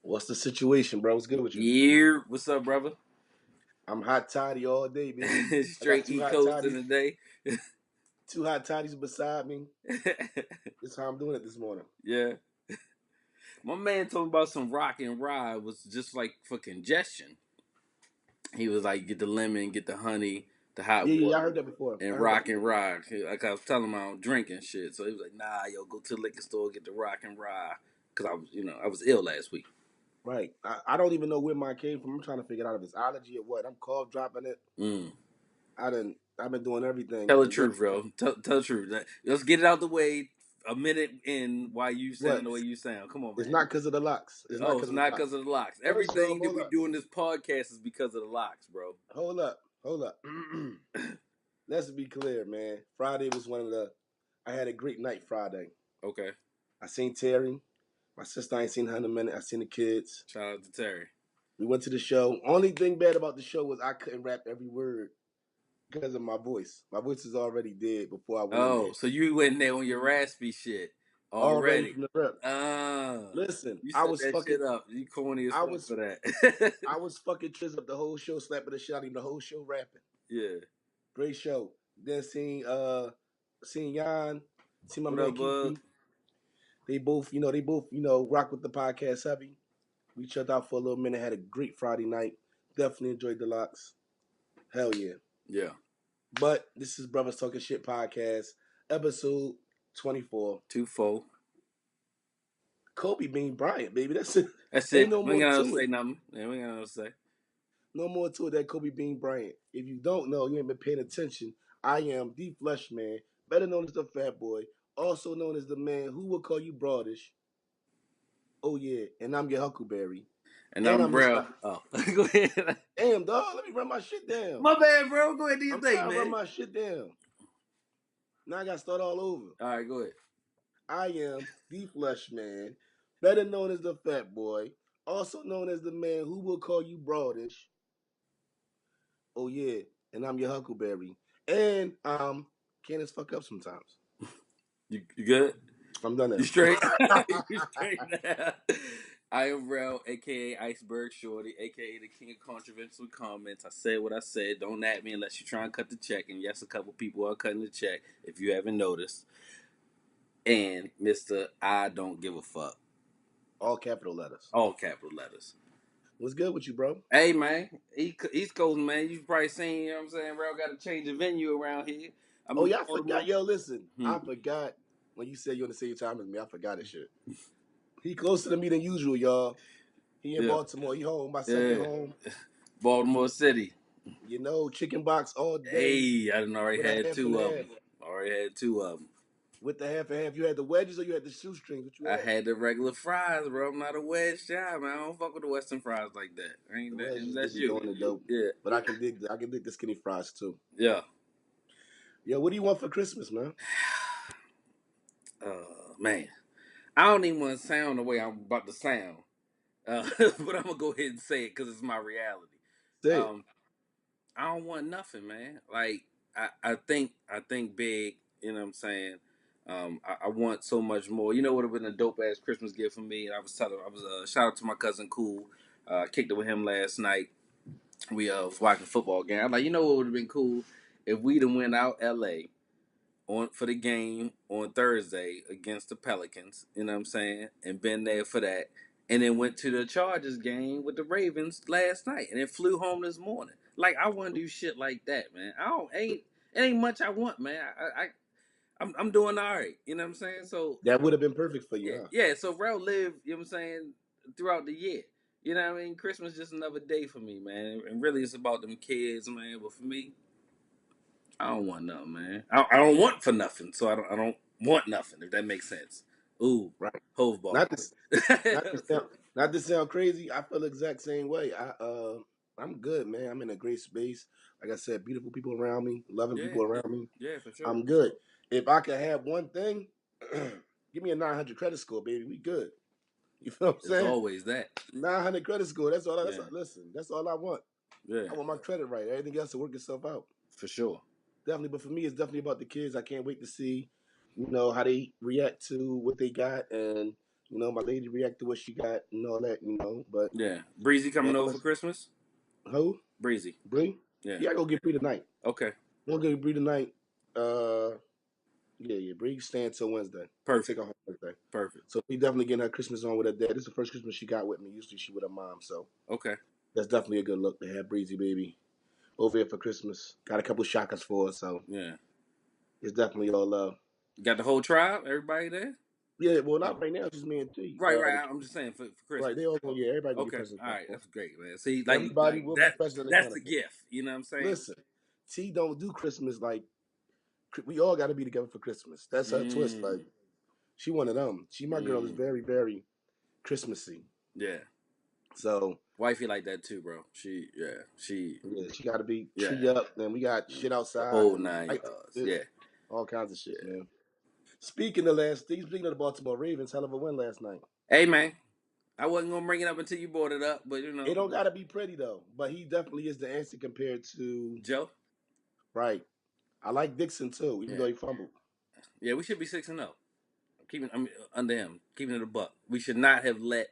What's the situation, bro? What's good with you? Yeah, what's up, brother? I'm hot toddy all day, baby. I got Straight E coast in the day. two hot toddies beside me. This is how I'm doing it this morning. Yeah, my man told me about some rock and rye was just like for congestion. He was like, get the lemon, get the honey, the hot Yeah, I water, heard that before. I and heard that rock and before. rye. Like I was telling him I don't drink and shit, so he was like, nah, yo, go to the liquor store, get the rock and rye, because I was ill last week. Right. I don't even know where mine came from. I'm trying to figure out if it's allergy or what. I'm cough dropping it. Mm. I've been doing everything. Tell the And then truth, bro. Tell the truth. Let's get it out the way. A minute in, why you what? sound the way you sound? Come on, It's man. not because of the locks. It's not Oh, because it's of the not locks. because of the locks. First off, Everything that we do in this podcast is because of the locks, bro. hold up. Hold up. Let's be clear, man. Friday was one of the I had a great night Friday. Okay. I seen Terry. My sister I ain't seen her in a minute. I seen the kids. Shout out to Terry. We went to the show. Only thing bad about the show was I couldn't rap every word because of my voice. My voice is already dead before I went in Oh, there. so you went in there on your raspy shit Already already. from the rep. Ah, Listen, you set that shit up. You corny as I fuck was for that. I was fucking Triz up the whole show, slapping the shit out of him the whole show rapping. Yeah. Great show. Then seen Jan, seen my What man up, bud? Kiki. They both rock with the podcast heavy. We checked out for a little minute, had a great Friday night. Definitely enjoyed the locks. Hell yeah. Yeah. But this is Brothers Talking Shit podcast, episode 24. 2-4. Kobe Bean Bryant, baby. That's it. That's Ain't it. no We ain't more got nothing to to say it. nothing. Yeah, we ain't got nothing to say. No more to it than Kobe Bean Bryant. If you don't know, you ain't been paying attention. I am the Flesh Man, better known as the Fat Boy, also known as the man who will call you broadish. Oh yeah, and I'm your Huckleberry. And And I'm I'm bro. Mr. Oh, go ahead. Damn dog, let me run my shit down. My bad, bro. Go ahead, do your I'm thing, trying to run man. my shit down. Now I gotta start all over. All right, go ahead. I am the Flesh Man, better known as the Fat Boy, also known as the man who will call you broadish. Oh yeah, and I'm your Huckleberry. And can't as fuck up sometimes. You good? I'm done You now. straight? You straight now? I am Rel, aka Iceberg Shorty, aka the King of Controversial Comments. I said what I said. Don't at me unless you're trying to cut the check. And yes, a couple people are cutting the check if you haven't noticed. And Mr. I don't give a fuck. All capital letters. All capital letters. What's good with you, bro? Hey man, East Coast man, you've probably seen, you know what I'm saying, Rel got to change the venue around here. I'm Oh in yeah, I forgot. Baltimore. Yo, listen, Hmm. I forgot when you said you on the same time as me. I forgot this shit. He closer to me than usual, y'all. He in Yeah. Baltimore. He home. My second Yeah. home. Baltimore City. You know, chicken box all day Hey, I done already with a had half and two of half. them. Already had two of them. With the half and half, you had the wedges or you had the shoestrings? What you I had? had the regular fries, bro. I'm not a wedge guy, man. I don't fuck with the Western fries like that. The Ain't that? And wedges that's didn't you. go in the dope, Yeah, but I can dig the skinny fries too. yeah. Yo, what do you want for Christmas, man? Man, I don't even want to sound the way I'm about to sound, but I'm gonna go ahead and say it because it's my reality. Say it. Um, I don't want nothing, man. Like I think big. You know what I'm saying? I want so much more. You know what would have been a dope ass Christmas gift for me? And I was shout out to my cousin Cool. Kicked it with him last night. We was watching a football game. I'm like, you know what would have been cool if we'd have went out L.A. on for the game on Thursday against the Pelicans. You know what I'm saying? And been there for that. And then went to the Chargers game with the Ravens last night, and then flew home this morning. Like I want to do shit like that, man. I don't ain't it ain't much I want, man. I'm doing all right. You know what I'm saying? So That would have been perfect for you, yeah, huh? yeah. So Rel live, you know what I'm saying, throughout the year. You know what I mean? Christmas is just another day for me, man. And really, it's about them kids, man. But for me, I don't want nothing, man. I don't want for nothing, so I don't want nothing. If that makes sense. Ooh, Right. Hove Not bars. this. Not to sound crazy. I feel the exact same way. I'm good, man. I'm in a great space. Like I said, beautiful people around me, loving Yeah, people around me. yeah, for sure. I'm good. If I could have one thing, give me a 900 credit score, baby. We good. You feel what I'm There's saying? always that. 900 credit score. That's all. Yeah, Listen. That's all I want. I yeah, want my credit right. Everything else to work itself out. for sure. Definitely, but for me, it's definitely about the kids. I can't wait to see, how they react to what they got, and You know, my lady reacted to what she got and all that. You know, but Yeah. Breezy man, coming over for Christmas? who? Breezy. Bree? Yeah. Yeah, I go get Bree tonight. Okay. I'm gonna get Bree tonight. Uh, yeah. Bree staying till Wednesday. I'm gonna take Perfect. her home Wednesday. Perfect. So we definitely getting her Christmas on with her dad. This is the first Christmas she got with me. Usually she with her mom. So Okay. that's definitely a good look to have Breezy baby over here for Christmas. Got a couple shockers for her, so Yeah. it's definitely all love. You got the whole tribe? Everybody there? Yeah, well Oh. not right now, it's just me and T. Right, right. I'm just saying for Right, Christmas. they all gonna everybody gonna get Okay. presents All back right. for. That's great, man. See, Everybody like will get that. presents in That's front the of her. gift. You know what I'm saying? Listen, T don't do Christmas like we all got to be together for Christmas. That's her twist. Like Mm. she one of them. She my girl is Mm. very very Christmassy. Yeah. So Wifey like that too, bro. She, yeah, she got to be yeah. tree up. Then we got Mm. shit The outside whole and 9 yards. Yeah. all kinds of shit, Yeah. man. Speaking of the Baltimore Ravens, hell of a win last night. Hey, man. I wasn't gonna bring it up until you brought it up, but you It know, don't gotta be pretty though, but he definitely is the answer compared to Joe. right. I like Dixon too, even Yeah. though he fumbled. Yeah. We should be 6-0. Keeping, I mean, under him, keeping it a buck. We should not have let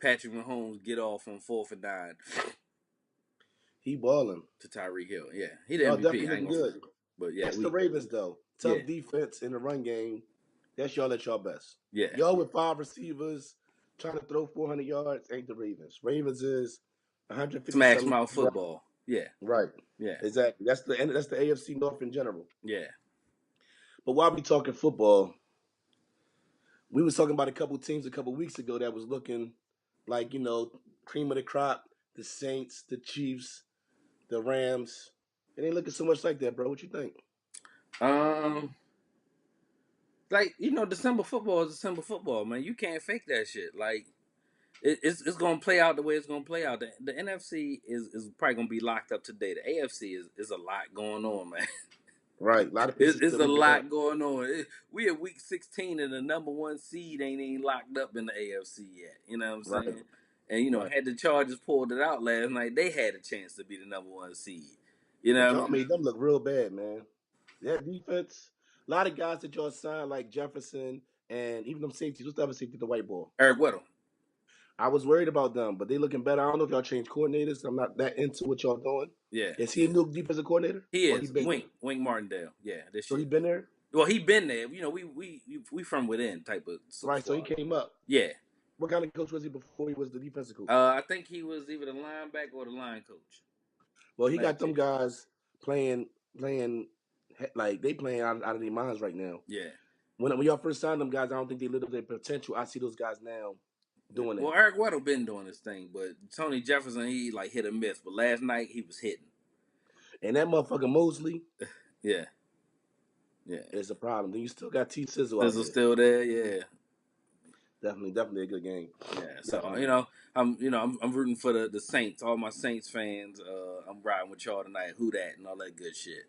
Patrick Mahomes get off on 4th and 9 He balling. to Tyreek Hill. Yeah, he the Y'all MVP. definitely I ain't looking gonna front. good. But yeah, That's the we Ravens though. yeah Tough defense in the run game. That's y'all at y'all best. yeah Y'all with five receivers trying to throw 400 yards ain't the Ravens. Ravens is smash 157 mouth yards. football. Yeah Right. yeah Exactly. That's the AFC North in general. yeah. But while we talking football, we was talking about a couple teams a couple weeks ago that was looking like, cream of the crop, the Saints, the Chiefs, the Rams. It ain't looking so much like that, bro. What you think? Um, like December football is December football, man. You can't fake that shit. Like it's gonna play out the way it's gonna play out. The NFC is probably gonna be locked up today. The AFC is a lot going on, man. Right. A lot of pieces It's still a moving around. lot going on. We at week 16 and the number one seed ain't even locked up in the AFC yet. You know what I'm Right. saying? And Right. had the Chargers pulled it out last night, they had a chance to be the number one seed. You know But what I y'all mean? made them look real bad, man. That defense, a lot of guys that y'all signed like Jefferson and even them safeties. What's the other safety, the white ball? Eric Weddle. I was worried about them, but they looking better. I don't know if y'all changed coordinators. I'm not that into what y'all doing. Yeah, Is he a new defensive coordinator? he Or he is been there? Wink Martindale. Yeah, this So he year. been there? Well, he been there. We from within type of Right, so he squad. came up. Yeah. What kind of coach was he before he was the defensive coach? I think he was either the linebacker or the line coach Well, he got last them year. guys playing like they playing out of their minds right now. Yeah. When y'all first signed them guys, I don't think they lived up to their potential. I see those guys now Yeah. doing Well, that. Eric Weddle been doing this thing, but Tony Jefferson, he like hit or miss. But last night he was hitting. And that motherfucker Mosley Yeah, yeah. is a problem. Then you still got T Sizzle out Sizzle there. still there. Yeah, Definitely a good game. yeah. So Definitely. I'm rooting for the Saints. All my Saints fans. I'm riding with y'all tonight. Who that and all that good shit.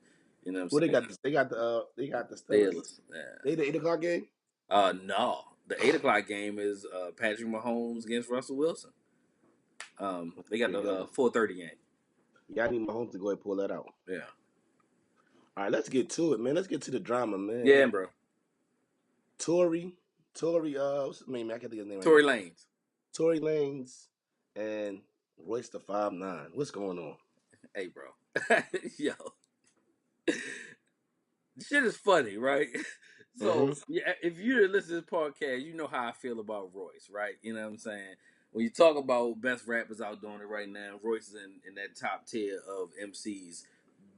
You know what I'm Well, they saying? got the Steelers. Steelers. Yeah. They the 8 o'clock game. No. The 8 o'clock game is Patrick Mahomes against Russell Wilson. They got Yeah, the yo, 4:30 game. yeah, I need my home to go ahead and pull that out. Yeah. All right, let's get to it, man. Let's get to the drama, Yeah, man. bro. Tory, Tory, what's his name? Man? I can't think of his name right Tory now. Lanez. Tory Lanez and Royce the 5'9". What's going on? Hey, bro. Yo. Shit is funny, right? So Mm-hmm. yeah, if you listen to this podcast, you know how I feel about Royce, right? You know what I'm saying? When you talk about best rappers out doing it right now, Royce is in that top tier of MCs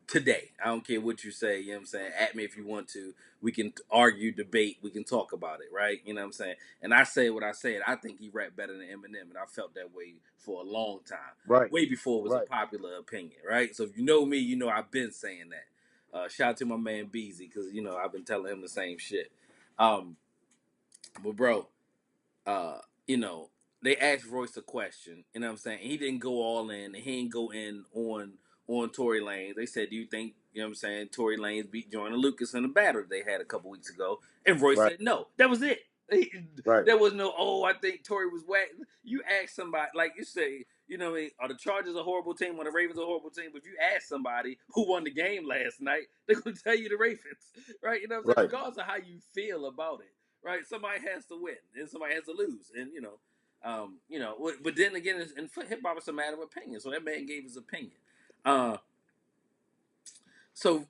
today. I don't care what you say, you know what I'm saying? At me if you want to. We can argue, debate, we can talk about it, right? You know what I'm saying? And I say what I said. I think he rap better than Eminem, and I felt that way for a long time. Right, Way before it was a right. popular opinion, right? So if you know me, you know I've been saying that. Shout out to my man Beezy, because I've been telling him the same shit. Um, but bro, uh, you know, they asked Royce a question, you know what I'm saying? And he didn't go all in, and he didn't go in on Tory Lanez. They said, do you think, what I'm saying, Tory Lanez beat Jordan Lucas in the battle they had a couple weeks ago? And Royce Right, said no. That was it. right, There was no, I think Tory was whack. You ask somebody, like you say, what I mean, are the Chargers a horrible team or the Ravens a horrible team? But if you ask somebody who won the game last night, they're going to tell you the Ravens, right? You know what I'm saying? right. Regardless of how you feel about it. right? Somebody has to win and somebody has to lose, and but then again, in hip hop, it's a matter of opinion. So that man gave his opinion. Uh, so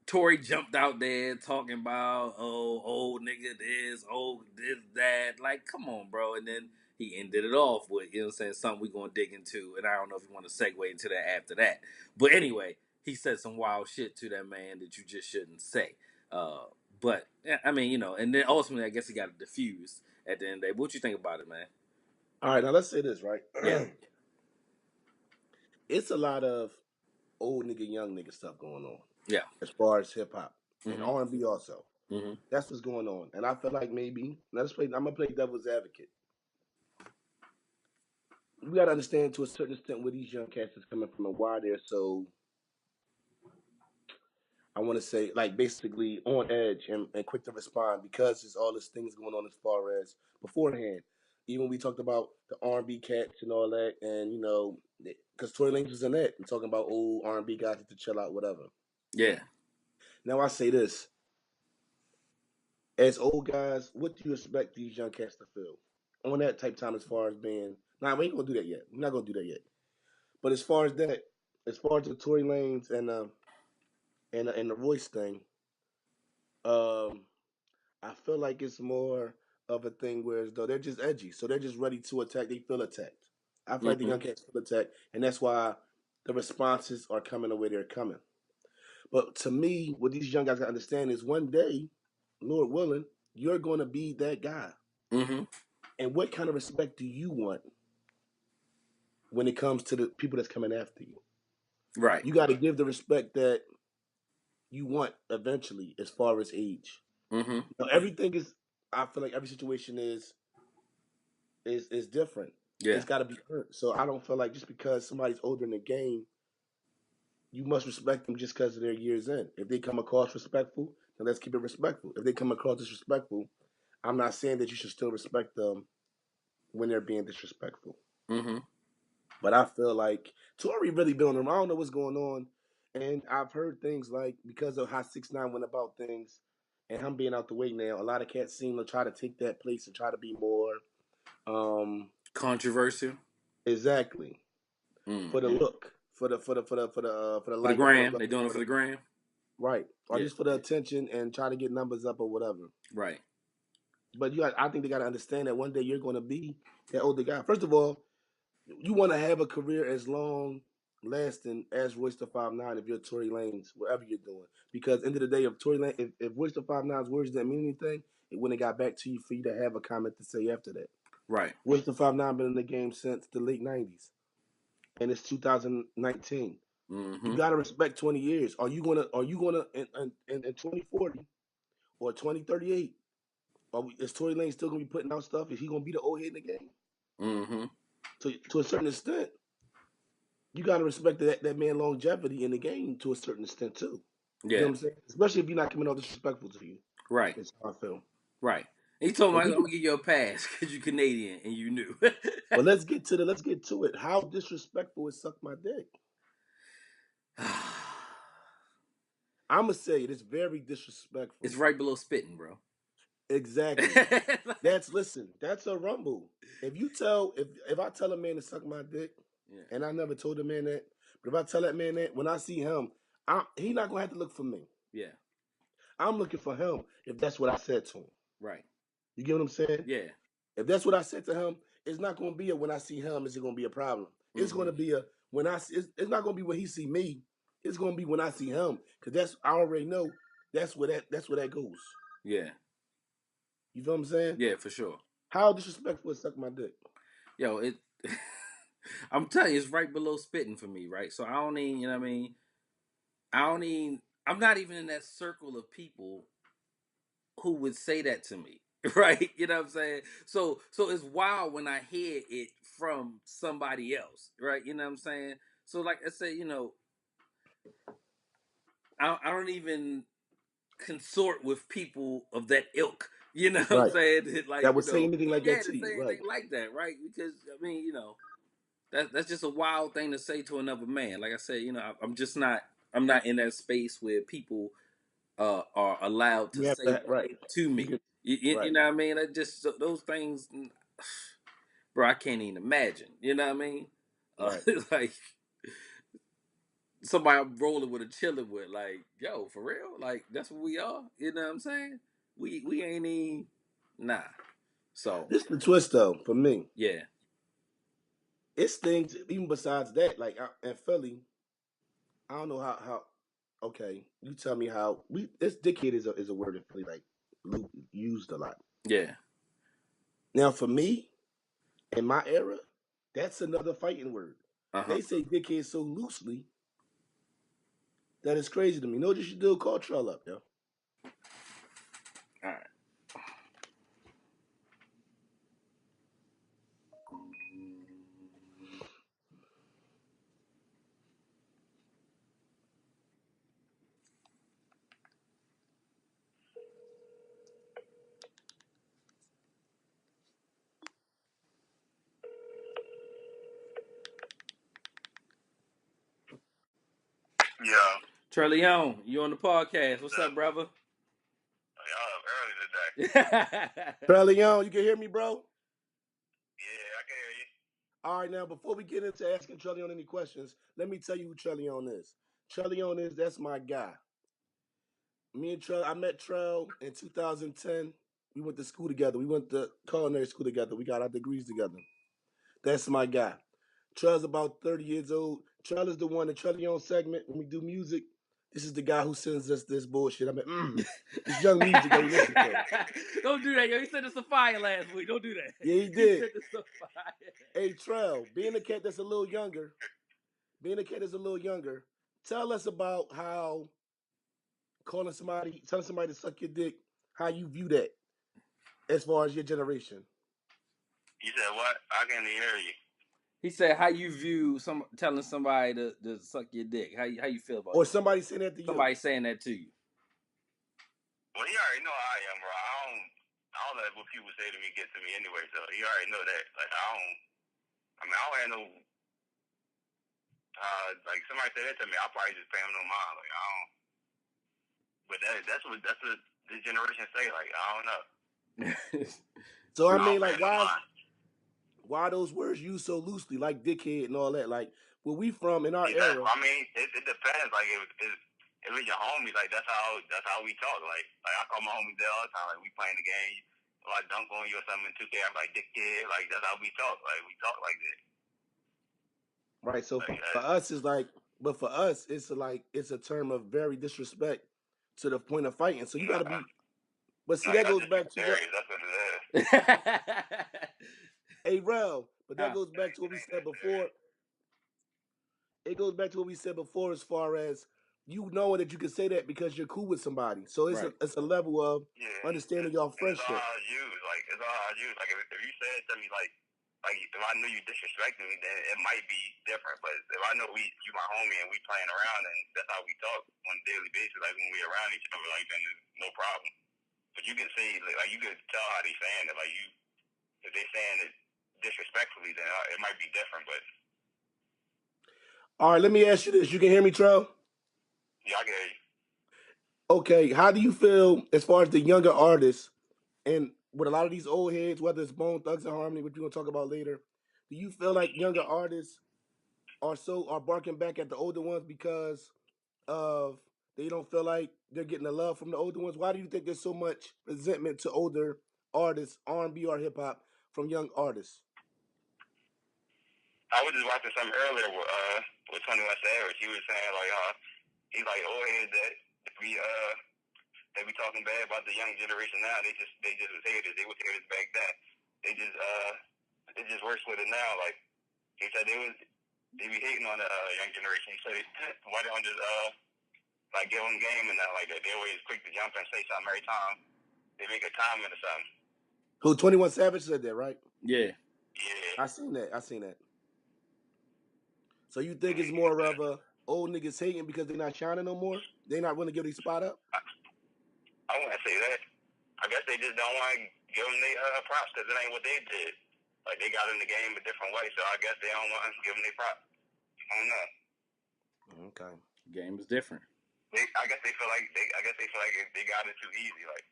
Tory jumped out there talking about, oh, old nigga this, oh, this, that. Like, come on, bro. And then he ended it off with, you know what I'm saying, something we're going to dig into. And I don't know if you want to segue into that after that. But anyway, he said some wild shit to that man that you just shouldn't say. But, I mean, and then ultimately, I guess he got it diffused at the end of the day. What you think about it, man? All right, now let's say this, right? Yeah. It's a lot of old nigga, young nigga stuff going on Yeah. as far as hip hop and Mm-hmm. R&B also. Mm-hmm. That's what's going on, and I feel like maybe let's play. I'm gonna play devil's advocate. We gotta understand to a certain extent where these young cats is coming from and why they're so. I want to say like basically on edge and quick to respond because there's all this things going on as far as beforehand. Even we talked about the R&B cats and all that, and because Tory Lanez was in that and talking about old R&B guys to chill out, whatever. Yeah. Now I say this: as old guys, what do you expect these young cats to feel on that type time as far as being? Nah, we ain't gonna do that yet. We're not gonna do that yet. But as far as that, as far as the Tory Lanez and the voice thing, um, I feel like it's more of a thing where as though they're just edgy, so they're just ready to attack. They feel attacked. I feel like the Mm-hmm. young cats feel attacked, and that's why the responses are coming the way they're coming. But to me, what these young guys got to understand is one day, Lord willing, you're going to be that guy. Mm-hmm. And what kind of respect do you want when it comes to the people that's coming after you? Right. You got to give the respect that you want eventually, as far as age. Mm-hmm. Everything is. I feel like every situation is different. Yeah. It's got to be earned. So I don't feel like just because somebody's older in the game, you must respect them just because of their years in. If they come across respectful, then let's keep it respectful. If they come across disrespectful, I'm not saying that you should still respect them when they're being disrespectful. Mm-hmm. But I feel like Tory really been on them. I don't know what's going on, and I've heard things like because of how 6ix9ine went about things, and him being out the way now, a lot of cats seem to try to take that place and try to be more Controversial. exactly for the Mm-hmm. look, for the For the likes, gram, they doing it for for the the gram. right, or Yeah, just for the attention and try to get numbers up or whatever. right. But I think they got to understand that one day you're going to be that older guy. First of all, you want to have a career as long lasting as Royce the 5'9" if you're Tory Lanez, whatever you're doing. Because end of the day, if Tory Lane, if Royce the 5'9's words didn't mean anything, it wouldn't have got back to you for you to have a comment to say after that. Right. Royce the 5'9" been in the game since the late '90s, and it's 2019. You Mm-hmm. gotta respect 20 years. Are you gonna in 2040 or 2038? Is Tory Lane still gonna be putting out stuff? Is he gonna be the old head in the game? Mm-hmm. To a certain extent, you got to respect that man longevity in the game to a certain extent too. You know Yeah. what I'm saying? Especially if you're not coming out disrespectful to you. Right. It's how I feel. Right. He told me But I'm we, gonna give you a pass because you Canadian and you knew. but let's get to it. How disrespectful is suck my dick? I'm gonna say it. It's very disrespectful. It's right below spitting, bro. Exactly. Like, Listen. That's a rumble. If I tell a man to suck my dick, yeah. and I never told a man that, but if I tell that man that when I see him, he not gonna have to look for me. Yeah. I'm looking for him if that's what I said to him. Right. You get what I'm saying? Yeah. If that's what I said to him, it's not going to be a when I see him, is it going to be a problem? It's going Mm-hmm. to be a when I see. It's not going to be when he see me. It's going to be when I see him, because I already know that's where that goes. Yeah. You feel what I'm saying? Yeah, for sure. How disrespectful is suck my dick? Yo, it I'm telling you, it's right below spitting for me, right? So I don't even, you know what I mean? I don't even I'm not even in that circle of people who would say that to me. Right? You know what I'm saying? So it's wild when I hear it from somebody else, right? You know what I'm saying? So like I said, I don't even consort with people of that ilk. You know what I'm Right. saying? Like, That would say anything like yeah, that to to you. say Right. anything like that, right? Because I mean, that's just a wild thing to say to another man. Like I said, I'm not in that space where people are allowed to You have say to that right. to You me. can. You Right. know what I mean? I just those things, bro. I can't even imagine. You know what I mean? Right. Like somebody I'm rolling with or chilling with, like, yo, for real? Like that's what we are. You know what I'm saying? We ain't even nah. So This is the twist though for me. yeah, It's things even besides that. Like in Philly, I don't know how. Okay, you tell me how we. This dickhead is a word in Philly like used a lot. yeah, Now for me, in my era, that's another fighting word. uh-huh. They say dickhead so loosely that it's crazy to me. You know what you should do? Call Trell up, yo. All right. Yeah. Trey Leon, you on the podcast? What's up, brother? Y'all up early today. Trell Young, you can hear me, bro? Yeah, I can hear you. All right, now before we get into asking Trellion any questions, let me tell you who Trellion is. Trellion is that's my guy. Me and Trell, I met Trell in 2010. We went to school together. We went to culinary school together. We got our degrees together. That's my guy. Trell's about 30 years old. Trell is the one, the Trellion segment, when we do music, this is the guy who sends us this bullshit. I mean, this young music that we listen to. Don't do that, yo. He sent us a fire last week. Don't do that. Yeah, he He did. sent us a fire. Hey, Trell, being a cat that's a little younger, tell us about how telling somebody to suck your dick, how you view that as far as your generation. You said what? I can't even hear you. He said, "How you view telling somebody to suck your dick? How you feel about Or that? somebody saying that to you. Somebody saying that to you? Well, you already know how I am, bro. I don't let what people say to me get to me anyway, so you already know that. Like I don't have no like somebody say that to me, I'll probably just pay them no mind. Like I don't but that's what this generation say, like, I don't know. So I I mean, don't pay like, them no mind. why are those words used so loosely, like dickhead and all that? Like, where we from in our Yeah, that, era, I mean, it depends. Like if it's your homie, like that's how we talk. Like I call my homies there all the time. Like we playing the game, if I dunk on you or something in 2K, I'm like dickhead. Like that's how we talk. Like we talk like this. right? So Like for us, it's like, but for us, it's a term of very disrespect to the point of fighting. So you got to nah, be. But see, nah, that y'all goes just be back to what serious. That's what it is. a Rel. But that Huh, goes back to It what we ain't said that before. serious. It goes back to what we said before, as far as you knowing that you can say that because you're cool with somebody. So right. it's a level of Yeah, understanding your and it's all friendship. how I use. Like it's all how I use. Like if you said to me like if I knew you disrespecting me, then it might be different. But if I know you my homie and we playing around and that's how we talk on a daily basis, like when we around each other, like then there's no problem. But you can say like you can tell how they saying it. Like you, if they saying it disrespectfully, then it might be different. But All right, let me ask you this. You can hear me, Tro? yeah, I get you. Okay, how do you feel as far as the younger artists and with a lot of these old heads, whether it's Bone Thugs and Harmony, which we're gonna talk about later, do you feel like younger artists are barking back at the older ones because of they don't feel like they're getting the love from the older ones? Why do you think there's so much resentment to older artists, R&B or hip hop, from young artists? I was just watching something earlier with 21 Savage. He was saying like he's like old heads that we they be talking bad about the young generation now. They just was haters. They was haters back then. They just it just works with it now. Like he said they be hating on the young generation. He said why don't just like give them game and that like that. They always quick to jump and say something every time. They make a comment or something. Who 21 Savage said that, right? Yeah. Yeah. I seen that. So you think it's more of a old niggas hating because they're not shining no more? They not willing to give their spot up? I wouldn't say that. I guess they just don't want to give them their props because it ain't what they did. Like they got in the game a different way, so I guess they don't want to give them their props. I don't know. Okay. Game is different. I guess they feel like they got it too easy. Like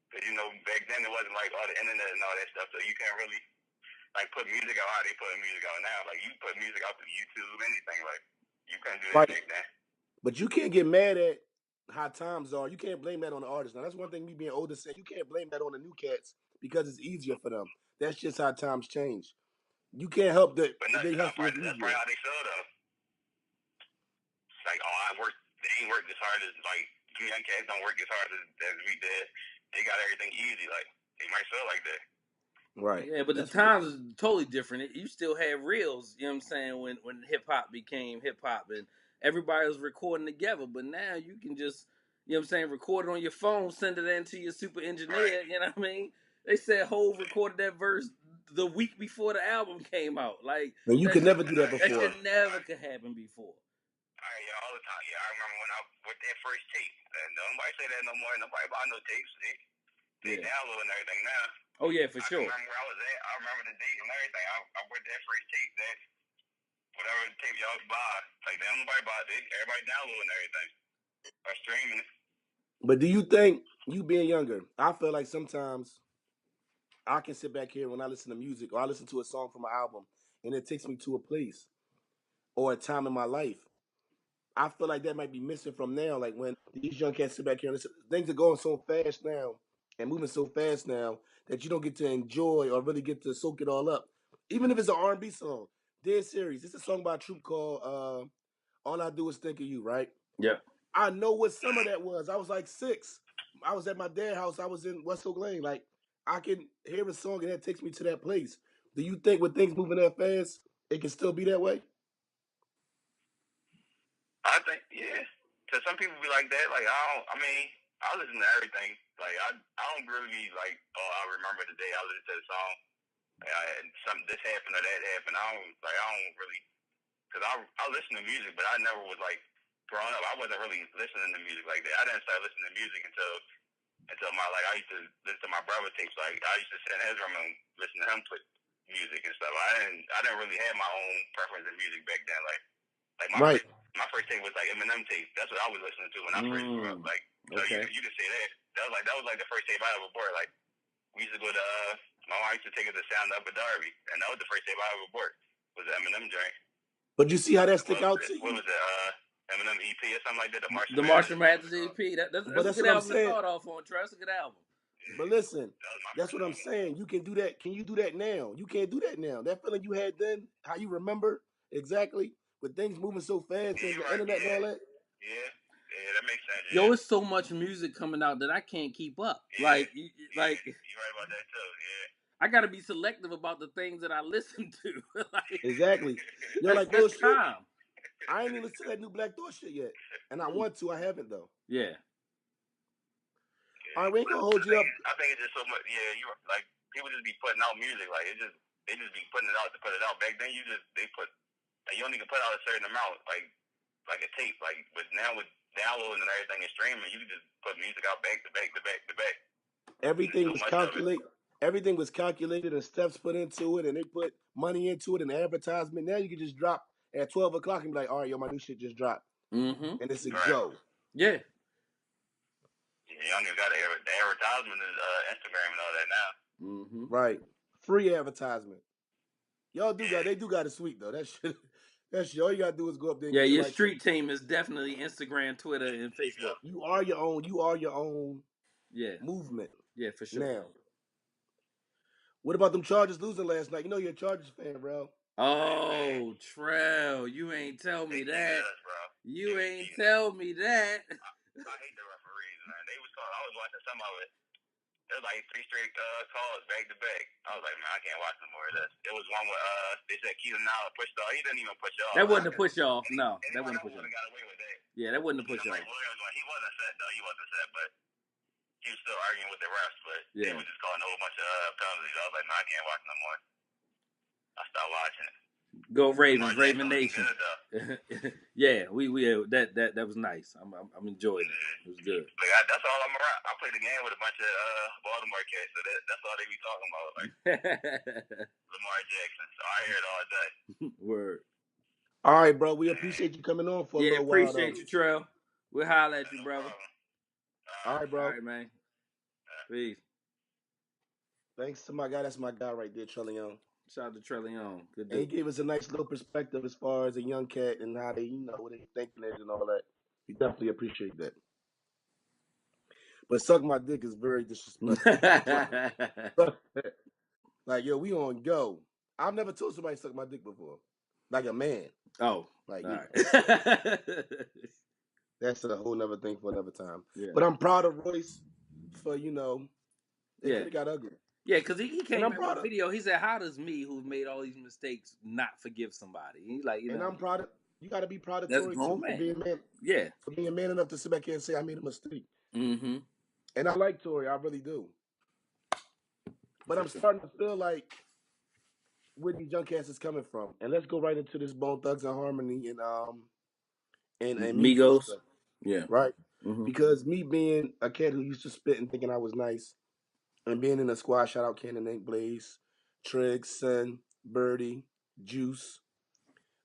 Cause back then it wasn't like all the internet and all that stuff, so you can't really like put music out how they put music out now. Like you put music out to YouTube, anything. Like you couldn't do that Right. back then. But you can't get mad at how times are. You can't blame that on the artist. Now that's one thing me being older saying. You can't blame that on the new cats because it's easier for them. That's just how times change. You can't help that But they hustle is that's easier. probably how they feel though. Like, oh, I work. They ain't worked as hard as like young cats don't work as hard as we did. They got everything easy. Like they might feel like that. Right. Yeah, but the That's what they, times is totally different. You still had reels, you know what I'm saying, when hip hop became hip hop and everybody was recording together. But now you can just, you know what I'm saying, record it on your phone, send it in to your super Right. engineer, you know what I mean? They said Hove recorded that verse the week before the album came out. Like and you that could shit never do that that before. shit never could happen before. Yeah, all the time. Yeah, I remember when I with that first tape. And nobody say that no more. Nobody buy no tapes. They Yeah. download and everything now. Oh yeah, for I can sure. remember where I was at. I remember the date and everything. I with that first tape. That whatever tape y'all buy, like nobody buy it. Everybody downloading everything or streaming it. But do you think you being younger? I feel like sometimes I can sit back here when I listen to music or I listen to a song from an album and it takes me to a place or a time in my life. I feel like that might be missing from now. Like when these young cats sit back here and listen, things are going so fast now and moving so fast now that you don't get to enjoy or really get to soak it all up. Even if it's an R&B song, dead serious. It's a song by a troupe called "All I Do Is Think of You." Right? Yeah. I know what some of that was. I was like 6. I was at my dad's house. I was in West Oak Lane. Like I can hear a song and that takes me to that place. Do you think with things moving that fast, it can still be that way? I think yeah. Cause some people be like that. Like I mean, I listen to everything. Like I don't really be like, oh, I remember the day I listened to the song. And something this happened or that happened. I don't really, cause I listen to music, but I never was like growing up. I wasn't really listening to music like that. I didn't start listening to music until my like I used to listen to my brother tapes. Like I used to sit in his room and listen to him put music and stuff. I didn't really have my own preference in music back then. Like Right. my first tape was like Eminem tape. That's what I was listening to when I first grew up. Like so Okay. you could say that. That was like the first tape I ever bought. Like we used to go to my mom used to take us to Sound Up with Darby, and that was the first tape I ever bought was the Eminem joint. But you see how that stick out to What you? was it? Eminem EP or something like that. The The Martian Marshall Mathers. That was Mathers called. EP. But That's a that's good what I'm album to saying. start off on, Trey. That's a good album. Yeah, But listen, that was my that's first what I'm album. saying. You can do that. Can you do that now? You can't do that now. That feeling you had then, how you remember exactly, with things moving so fast Yeah, and you're the right. internet and Yeah, all that. yeah, yeah. That makes sense. Yo, Yeah, it's so much music coming out that I can't keep up. yeah, yeah. Like You're right about that too. Yeah. I got to be selective about the things that I listen to. Like Exactly. Yo, like real that's shit. time. I ain't even listened to that new Black Thought shit yet, and I want to. I haven't though. Yeah. All Yeah, right, we ain't but gonna hold you up. I think it's just so much. Yeah, you like people just be putting out music. Like they just be putting it out to put it out. Back then, they put like, you only can put out a certain amount, like a tape. Like, but now with downloading and everything and streaming, you can just put music out back to back to back to back. And there's Everything so was much of it. calculated. Everything was calculated and steps put into it, and they put money into it and advertisement. Now you can just drop at 12 o'clock and be like, "All right, yo, my new shit just dropped," Mm-hmm. and it's a Right. go. Yeah. Yeah, you don't even got the advertisement is Instagram and all that now. Mm-hmm. Right, free advertisement. Y'all do got Yeah. they do got it sweet though. That shit, that shit. All you gotta do is go up there and Yeah, get your your likes up. street team is definitely Instagram, Twitter, and There you go. Facebook. You are your own. You are your own Yeah. movement Yeah, for sure. now. What about them Chargers losing last night? You know you're a Chargers fan, bro. Hey man, Oh, Trell, you ain't tell they me cheated that. us, bro. They You was ain't cheating us. tell me that. I hate the referees, man. They was calling. I was watching some of it. It was like 3 straight calls back to back. I was like, man, I can't watch no more of this. It was one where they said Keaton Allen pushed off. He didn't even push off. That wasn't a push off. No, that Anyone wasn't a else push would off. have got away with that. Yeah, that wasn't a You push know, like off. Williams, he wasn't set though. He wasn't set, but he was still arguing with the refs. But they Yeah. were just calling a whole bunch of penalties. I was like, man, I can't watch no more. I stopped watching it. Go Lamar Ravens, Jackson Raven looking Nation. good though. Yeah, we that was nice. I'm enjoying it. It was good. Like that's all I'm around. I played the game with a bunch of Baltimore cats, so that's all they be talking about, like Lamar Jackson. So I hear it all day. Word. All right, bro. We appreciate you coming on for a Yeah, little while though. appreciate you, Trell. We'll holler at you, No brother. problem. All right, All bro. right, man. Peace. Thanks to my guy. That's my guy right there, Trillion. Shout out to Trellion. Good And he dude. gave us a nice little perspective as far as a young cat and how they, what they thinking is and all that. We definitely appreciate that. But suck my dick is very disrespectful. Like, yo, we on go. I've never told somebody to suck my dick before. Like a man. Oh, all Like, yeah. right. That's a whole nother thing for another time. Yeah. But I'm proud of Royce for, it Yeah. could have got ugly. Yeah, because he And came I'm out with proud a of video. He said, "How does me, who's made all these mistakes, not forgive somebody?" He's like, and I'm proud of you gotta be proud of that's Tory grown too man. Yeah. for being man enough to sit back here and say I made a mistake. Mm-hmm. And I like Tory, I really do. But For I'm sure. starting to feel like where these young cats is coming from. And let's go right into this Bone Thugs and Harmony and Migos Migos. stuff, Yeah. right? Mm-hmm. Because me being a kid who used to spit and thinking I was nice, and being in a squad, shout out Cannon Nate Blaze, Triggs, Son, Birdie, Juice,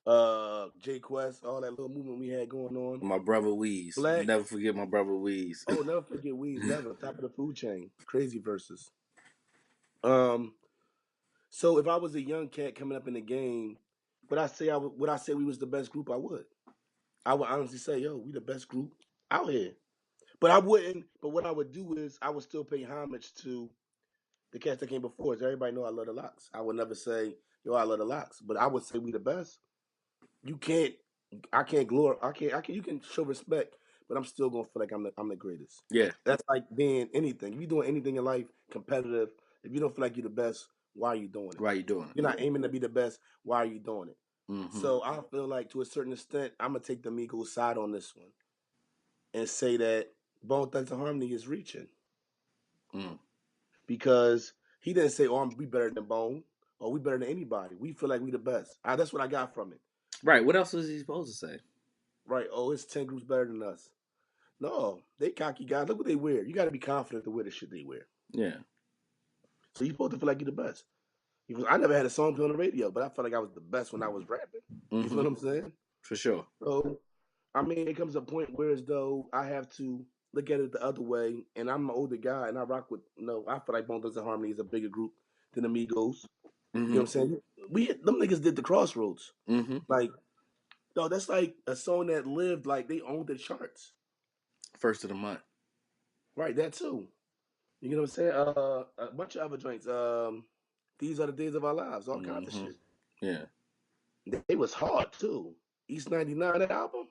J Quest, all that little movement we had going on. My brother Weeze. Black, Never forget my brother Weeze. oh, never forget Weeds, never. Top of the food chain. Crazy verses. Um, so if I was a young cat coming up in the game, would I say we was the best group? I would. I would honestly say, yo, we the best group out here. But I wouldn't. But what I would do is I would still pay homage to the cats that came before us. Everybody know I love the locks. I would never say, yo, I love the locks. But I would say we the best. You can't I can't glorify I can you can show respect, but I'm still gonna feel like I'm the greatest. Yeah. That's like being anything. If you're doing anything in life competitive, if you don't feel like you're the best, why are you doing it? Why you doing You're not aiming to be the best, why are you doing it? it? Mm-hmm. So I feel like to a certain extent, I'm gonna take the Migos side on this one and say that Bone Thugs and Harmony is reaching Mm. because he didn't say, "Oh, we better than Bone," or "We better than anybody." We feel like we the best. That's what I got from it. Right. What else was he supposed to say? Right? Oh, it's 10 groups better than us. No, they cocky guys. Look what they wear. You got to be confident to wear the shit they wear. Yeah. So you're supposed to feel like you're the best. I never had a song play on the radio, but I felt like I was the best when I was rapping. You feel Mm-hmm. what I'm saying? For sure. So, I mean, it comes a point where as though I have to look at it the other way, and I'm an older guy, and I rock with, I feel like Bone Thugs and Harmony is a bigger group than Amigos. You know what Mm-hmm. I'm saying? Them niggas did the Crossroads. Mm-hmm. Like, no, that's like a song that lived, like they owned the charts. First of the month. Right, that too. You know what I'm saying? A bunch of other joints. These are the days of our lives. All kinds of Mm-hmm. shit. Yeah. It was hard too. East '99, that album,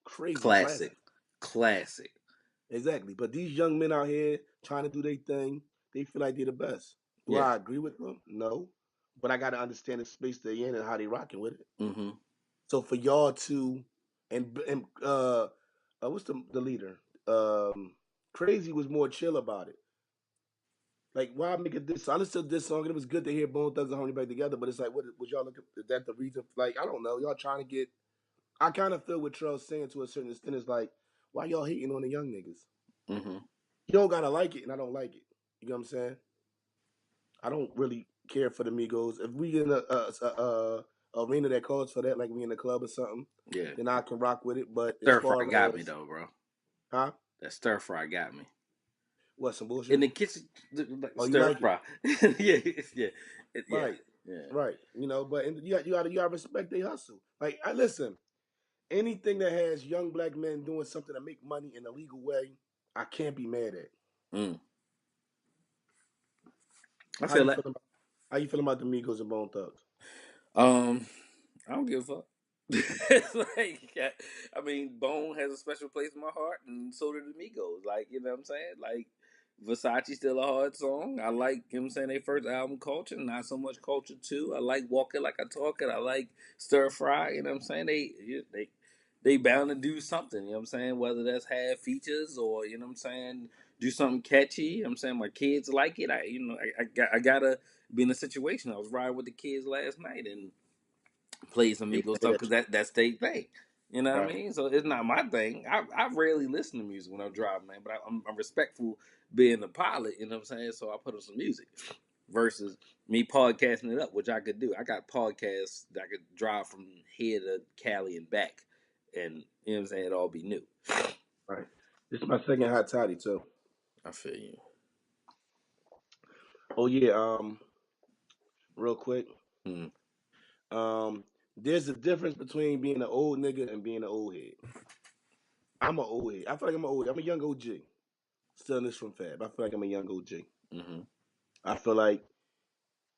crazy Classic. classic. Classic. Exactly. But these young men out here trying to do their thing, they feel like they're the best. Do Yeah. I agree with them? No. But I got to understand the space they're in and how they rocking with it. Mm-hmm. So for y'all to and what's the leader? Crazy was more chill about it. Like, why make a diss? I listened to this song and it was good to hear Bone Thugs and Harmony back together, but it's like, what was y'all looking? Is that the reason? Like, I don't know. Y'all trying to get. I kind of feel what Trell's saying to a certain extent is like, why y'all hating on the young niggas? Mm-hmm. You don't gotta like it, and I don't like it. You know what I'm saying? I don't really care for the Migos. If we in a arena that calls for that, like we in a club or something, Yeah. then I can rock with it. But as Stir fry far got me as though, bro. huh, That stir fry got me. what some In bullshit? the kitchen, like Oh, you stir like it? fry. Yeah. Yeah. Yeah. Right, Yeah. right. But you gotta respect they hustle. Like I listen. Anything that has young black men doing something to make money in a legal way, I can't be mad at. Mm. I How feel you like. feeling? How you feeling about the Migos and Bone Thugs? Um. I don't give a fuck. It's like, I mean, Bone has a special place in my heart, and so do the Migos. Like, you know what I'm saying? Like, Versace still a hard song. I like, you know what I'm saying, their first album, Culture, not so much Culture 2. I like Walk It Like I Talk It. I like Stir Fry, you know what I'm saying? They bound to do something, you know what I'm saying? Whether that's have features or, you know what I'm saying, do something catchy. You know what I'm saying? My kids like it. I gotta be in a situation. I was riding with the kids last night, and play some They Migos mad stuff at because you, that's their thing. You know what I right? mean? So it's not my thing. I rarely listen to music when I'm driving, man. But I'm respectful being a pilot. You know what I'm saying? So I put on some music versus me podcasting it up, which I could do. I got podcasts that I could drive from here to Cali and back, and you know what I'm saying. It all be new. Right. This is my second hot toddy too. I feel you. Oh yeah. Real quick. Mm. Um, there's a difference between being an old nigga and being an old head. I'm an old head. I feel like I'm an old. I'm a young OG. Still this from Fab. I feel like I'm a young OG. Mm-hmm. I feel like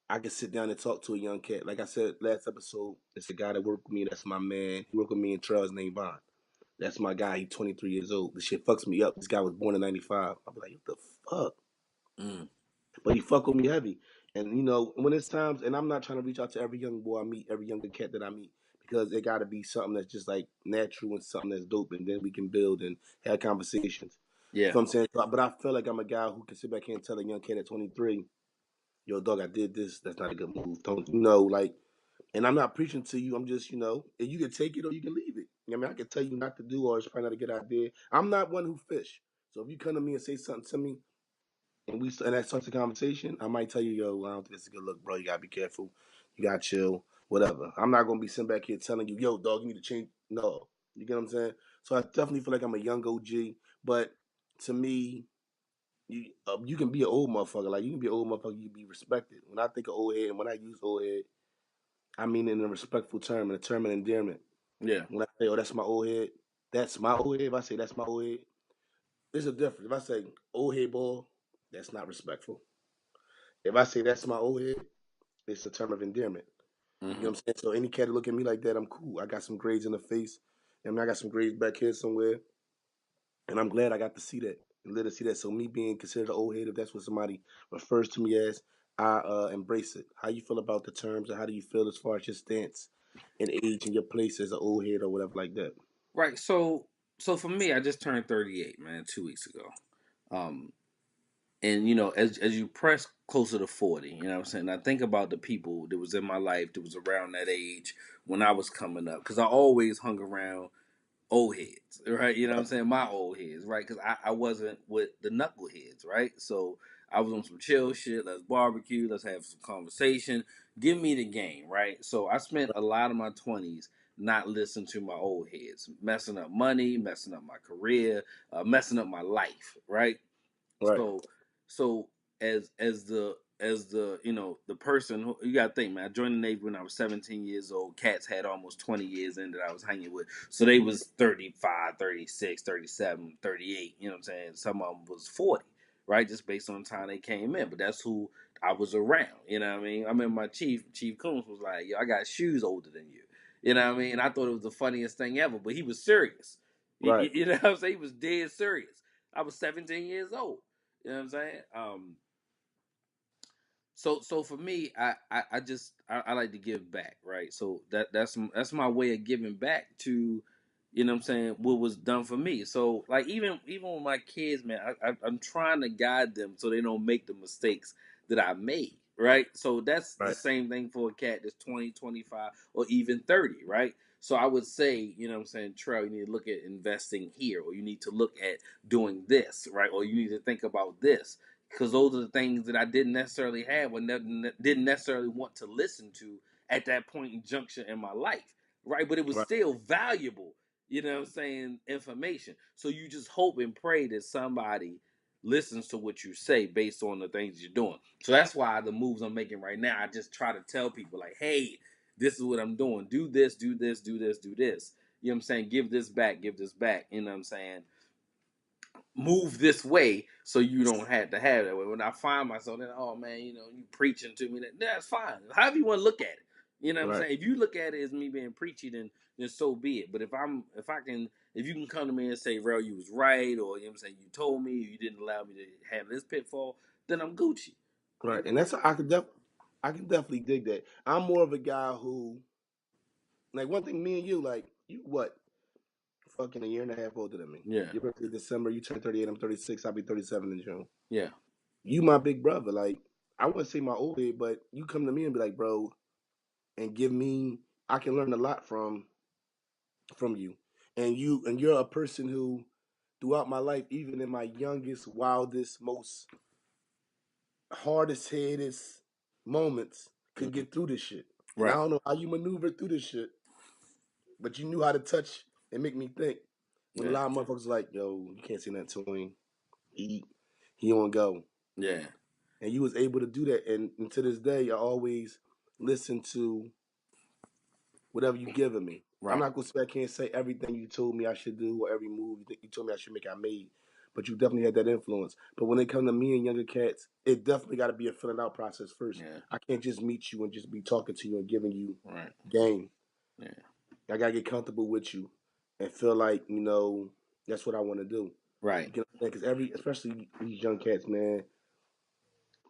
I can sit down and talk to a young cat. Like I said last episode, it's a guy that worked with me. That's my man. He worked with me in Trails named Vaughn. That's my guy. He's 23 years old. This shit fucks me up. This guy was born in 95. I'll be like, what the fuck? Mm. But he fuck with me heavy. And you know, when it's times, and I'm not trying to reach out to every young boy I meet, every younger cat that I meet, because it got to be something that's just like natural and something that's dope, and then we can build and have conversations. Yeah. So I'm saying, but I feel like I'm a guy who can sit back here and tell a young kid at 23, yo, dog, I did this. That's not a good move. Don't you know, like, and I'm not preaching to you. I'm just, you know, you can take it or you can leave it. I mean, I can tell you not to do or it's probably not a good idea. I'm not one who fish. So if you come to me and say something to me, and that starts a conversation, I might tell you, yo, I don't think it's a good look, bro. You gotta be careful. You gotta chill, whatever. I'm not gonna be sitting back here telling you, yo, dog, you need to change. No, you get what I'm saying? So I definitely feel like I'm a young OG, but to me, you can be an old motherfucker. Like you can be an old motherfucker, you can be respected. When I think of old head, and when I use old head, I mean in a respectful term, in a term of endearment. Yeah. When I say, oh, that's my old head, that's my old head. If I say that's my old head, there's a difference. If I say old head boy, that's not respectful. If I say that's my old head, it's a term of endearment. You know Mm-hmm. what I'm saying? So any cat that look at me like that, I'm cool. I got some grades in the face. I mean, I got some grades back here somewhere. And I'm glad I got to see that and let her see that. So me being considered an old head, if that's what somebody refers to me as, I embrace it. How you feel about the terms, and how do you feel as far as your stance and age and your place as an old head or whatever like that? Right. So for me, I just turned 38, man, 2 weeks ago. Um, and as you press closer to 40, you know what I'm saying, I think about the people that was in my life that was around that age when I was coming up, because I always hung around old heads, right? You know what I'm saying? My old heads, right? Because I wasn't with the knuckleheads, right? So I was on some chill shit. Let's barbecue. Let's have some conversation. Give me the game, right? So I spent a lot of my 20s not listening to my old heads, messing up money, messing up my career, messing up my life, right? Right, So, so as the the person who, you gotta think, man, I joined the Navy when I was 17 years old. Cats had almost 20 years in that I was hanging with. So they was 35, 36, 37, 38. You know what I'm saying? Some of them was 40, right? Just based on the time they came in. But that's who I was around. You know what I mean? I remember my Chief Coons was like, yo, I got shoes older than you. You know what I mean? And I thought it was the funniest thing ever, but he was serious. You, right, you know what I'm saying? He was dead serious. I was 17 years old. You know what I'm saying? So for me, I like to give back, right? So that's my way of giving back to, what I'm saying, what was done for me. So like even with my kids, man, I'm trying to guide them so they don't make the mistakes that I made, right? So that's the right, same thing for a cat that's 20, 25, or even 30, right? So I would say, what I'm saying, Trell, you need to look at investing here, or you need to look at doing this, right? Or you need to think about this, because those are the things that I didn't necessarily have or didn't necessarily want to listen to at that point in junction in my life, right? But it was right, still valuable, information. So you just hope and pray that somebody listens to what you say based on the things you're doing. So that's why the moves I'm making right now, I just try to tell people like, hey, this is what I'm doing. Do this, do this, do this, do this. You know what I'm saying? Give this back, give this back. You know what I'm saying? Move this way so you don't have to have that way. When I find myself, then, oh man, you preaching to me, that's fine. However you want to look at it. You know what I'm right, saying? If you look at it as me being preachy, then so be it. But if you can come to me and say, Rel, you was right, or you know what I'm saying, you told me, you didn't allow me to have this pitfall, then I'm Gucci. right. You And know? that's I can definitely dig that. I'm more of a guy who, like, one thing, me and you, like, you what, fucking a year and a half older than me. Yeah. Your birthday December, you turn 38, I'm 36, I'll be 37 in June. Yeah. You my big brother. Like, I wouldn't say my old head, but you come to me and be like, bro, and give me, I can learn a lot from you. And you're a person who, throughout my life, even in my youngest, wildest, most hardest headed moments, could Mhm. get through this shit. And I Right. don't know how you maneuver through this shit, but you knew how to touch and make me think. When a Yeah. lot of motherfuckers like, yo, you can't say nothing to him. He he on go. Yeah. and you was able to do that. And to this day, I always listen to whatever you giving me. I'm Right. not gonna say I can't say everything you told me I should do or every move you told me I should make I made, but you definitely had that influence. But when it comes to me and younger cats, it definitely got to be a filling out process first. Yeah. I can't just meet you and just be talking to you and giving you Right. game. Yeah. I gotta get comfortable with you and feel like that's what I want to do. Right. You know, because especially these young cats, man,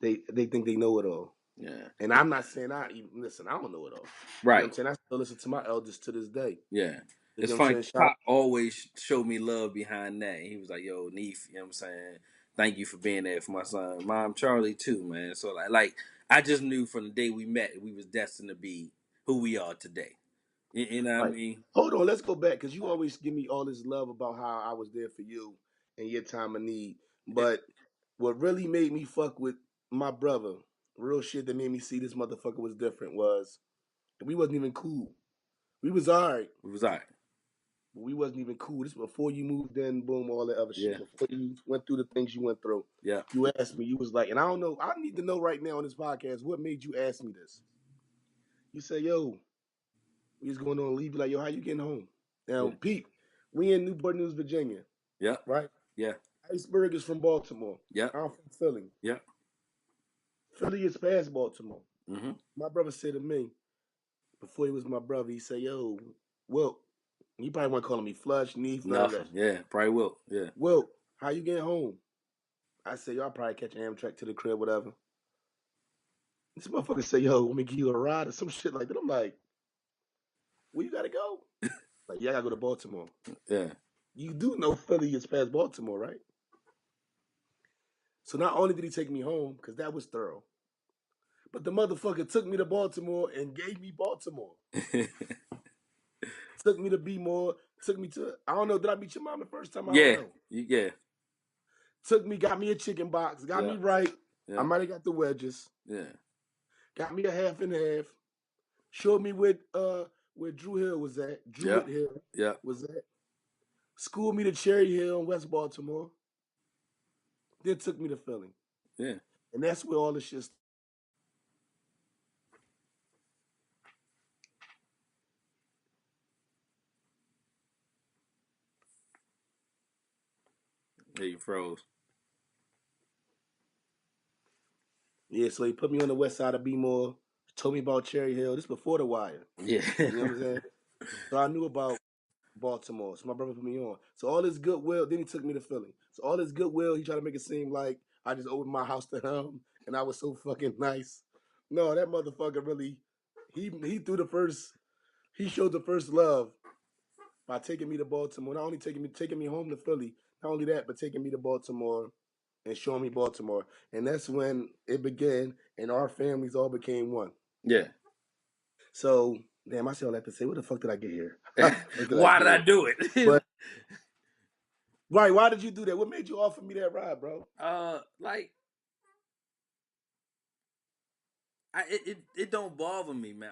they think they know it all. Yeah. And I'm not saying I even listen. I don't know it all. You know what Right. I'm saying? I still listen to my elders to this day. Yeah. You It's know what I'm funny. saying? Shout Pop always showed me love behind that. He was like, "Yo, Neef, you know what I'm saying? Thank you for being there for my son, Mom, Charlie too, man." So like I just knew from the day we met we was destined to be who we are today. You know what I right. mean? Hold on, let's go back because you always give me all this love about how I was there for you in your time of need. Yeah. But what really made me fuck with my brother, real shit that made me see this motherfucker was different was we wasn't even cool. We was alright, We was all right. but we wasn't even cool. This was before you moved in, boom, all that other shit. Yeah. Before you went through the things you went through. Yeah. You asked me, you was like, and I don't know, I need to know right now on this podcast, what made you ask me this? You say, yo, we just going on leave. You like, yo, how you getting home? Now, Yeah. Pete, we in Newport News, Virginia, Yeah. right? Yeah. Iceberg is from Baltimore. Yeah. I'm from Philly. Yeah. Philly is past Baltimore. Mm-hmm. My brother said to me, before he was my brother, he said, yo, Wilt, you probably weren't calling me Flush, Neef, none of that Nothing. shit. Yeah. Probably will. Yeah. Wilt, how you getting home? I said, yo, I'll probably catch an Amtrak to the crib, whatever. This motherfucker said, yo, let me give you a ride or some shit like that. I'm like, where you gotta go? Like, yeah, I gotta go to Baltimore. Yeah. You do know Philly is past Baltimore, right? So not only did he take me home, because that was thorough, but the motherfucker took me to Baltimore and gave me Baltimore. Took me to be more, took me to, I don't know, did I meet your mom the first time? I don't Yeah. know. Yeah. Took me, got me a chicken box, got Yeah. me right. I Yeah. might have got the wedges. Yeah. Got me a half and half. Showed me where Drew Hill was at. Yeah. Druid Hill Yeah. was at. Schooled me to Cherry Hill in West Baltimore. Then took me to Philly. Yeah. And that's where all the shit started. Yeah. You froze. Yeah, so he put me on the west side of B-More, told me about Cherry Hill. This before the wire. Yeah. You know what I'm saying? So I knew about Baltimore. So my brother put me on. So all this goodwill, then he took me to Philly. So all this goodwill, he tried to make it seem like I just opened my house to him and I was so fucking nice. No, that motherfucker really, he threw the first, he showed the first love by taking me to Baltimore. Not only taking me home to Philly, not only that, but taking me to Baltimore and showing me Baltimore. And that's when it began and our families all became one. Yeah. So, damn, I still have to say, what the fuck did I get here? How the fuck did I Why get did I here? do it? But right, why did you do that? What made you offer me that ride, bro? Like it don't bother me, man.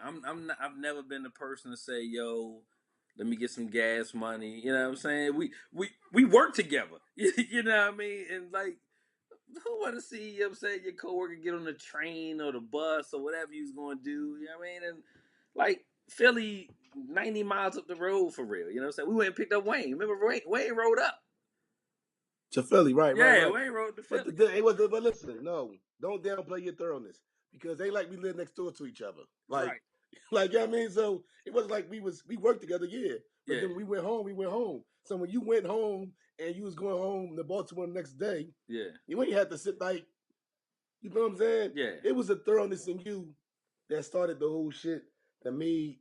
I've never been the person to say, "Yo, let me get some gas money." You know what I'm saying? We work together. You know what I mean? And like, who want to see, you know what I'm saying, your coworker get on the train or the bus or whatever you was going to do? You know what I mean? And like Philly, 90 miles up the road for real. You know what I'm saying? We went and picked up Wayne. Remember Wayne rode up? To Philly, right, right, Yeah, right. Wayne rode to But Philly. but listen, no, don't downplay your thoroughness because they like we live next door to each other. Like, Right. like you know what I mean. So it was like we worked together, yeah. But Yeah. then when we went home, we went home. So when you went home and you was going home to Baltimore the next day, Yeah. you ain't had to sit like you know what I'm saying. Yeah. It was a thoroughness in you that started the whole shit that made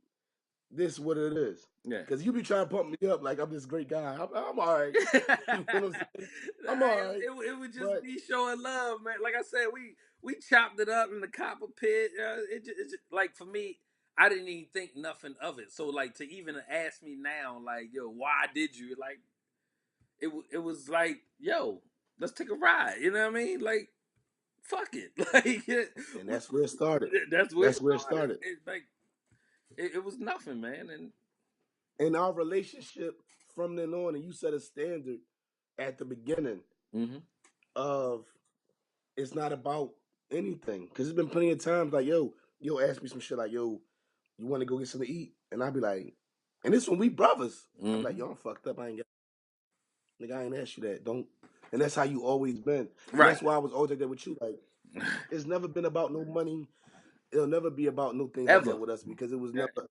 this what it is. Yeah. Cause you be trying to pump me up like I'm this great guy. I'm all right. You know what I'm saying? Nah, I'm all right. it would just But be showing love, man. Like I said, we chopped it up in the copper pit. It just, like for me, I didn't even think nothing of it. So like to even ask me now, like yo, why did you? Like it was like yo, let's take a ride. You know what I mean? Like fuck it. Like and that's where it started. that's where it That's where it started. started. It was nothing, man. And And our relationship from then on, and you set a standard at the beginning mm-hmm. of it's not about anything. Because there's been plenty of times like, yo, ask me some shit like, yo, you want to go get something to eat? And I'll be like, and this when we brothers. I'm like, Mm-hmm. yo, I'm fucked up. Nigga, I ain't asked you that. Don't. And that's how you always been. And Right. that's why I was always like that with you. Like, it's never been about no money. It'll never be about no things like Ever. that with us because it was Yeah. never.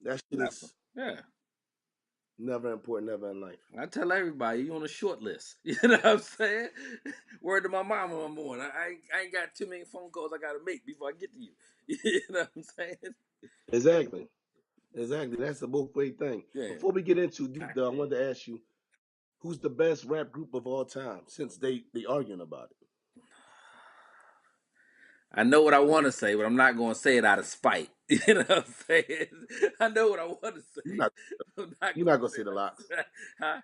That shit Never. is Yeah. never important, never in life. I tell everybody you on a short list. You know what I'm saying? Word to my mama one morning. I ain't got too many phone calls I gotta make before I get to you. You know what I'm saying? Exactly. Exactly. That's a both way thing. Yeah. Before we get into deep though, I wanted to ask you, who's the best rap group of all time since they arguing about it? I know what I want to say, but I'm not going to say it out of spite. You know what I'm saying? I know what I want to You're say. not I'm not you're going not to gonna say say it the out of locks. spite. Huh?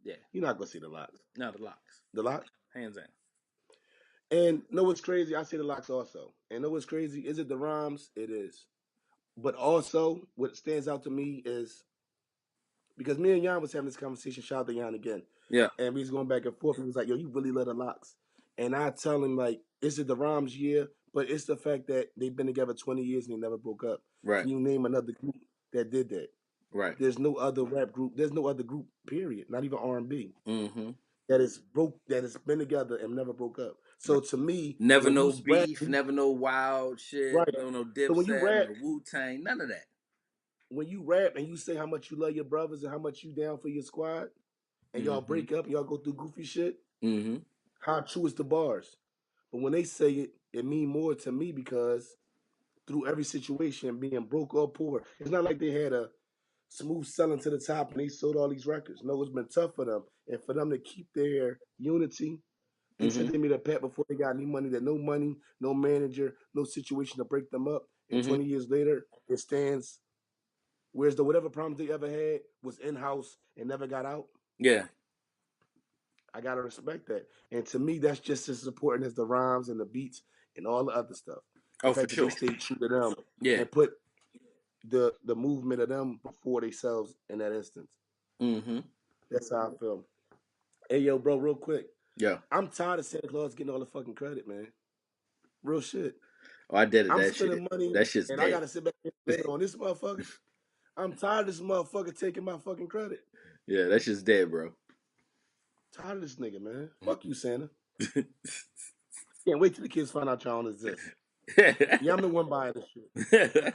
Yeah. You're not gonna say the locks. No, the locks. The locks? Hands down. And know what's crazy? I say the locks also. And know what's crazy? Is it the rhymes? It is. But also, what stands out to me is because me and Jan was having this conversation. Shout out to Jan again, Yeah. and we was going back and forth. He was like, "Yo, you really love the locks," and I tell him like, "Is it the rhymes? Yeah, but it's the fact that they've been together 20 years and they never broke up." Right. Can you name another group that did that? Right. There's no other rap group. There's no other group. Period. Not even R&B Mm-hmm. that is broke. That has been together and never broke up. So to me, Never when you no rap, beef, never no wild shit, right? no So when you Dipset, rap, no Wu Tang, none of that. and you say how much you love your brothers and how much you down for your squad, and y'all Mm-hmm. break up and y'all go through goofy shit, Mm-hmm. how true is the bars? But when they say it, it mean more to me because through every situation, being broke or poor, it's not like they had a smooth selling to the top and they sold all these records. No, it's been tough for them. And for them to keep their unity, they said Mm-hmm. they made a pact before they got any money that no money, no manager, no situation to break them up. And Mm-hmm. 20 years later, it stands. Whereas the whatever problems they ever had was in house and never got out. Yeah. I gotta respect that. And to me, that's just as important as the rhymes and the beats and all the other stuff. The Oh, for fact that they sure. stayed true to them Yeah. and put the movement of them before themselves in that instance. Mm-hmm. That's how I feel. Hey yo, bro, real quick. Yeah. I'm tired of Santa Claus getting all the fucking credit, man. Real shit. Oh, I did it. I'm That shit. spending money That shit's and I dead. gotta sit back and blame it on this motherfucker. I'm tired of this motherfucker taking my fucking credit. Yeah, that shit's dead, bro. Tired of this nigga, man. Fuck you, Santa. Can't wait till the kids find out y'all don't exist. Yeah, I'm the one buying this shit.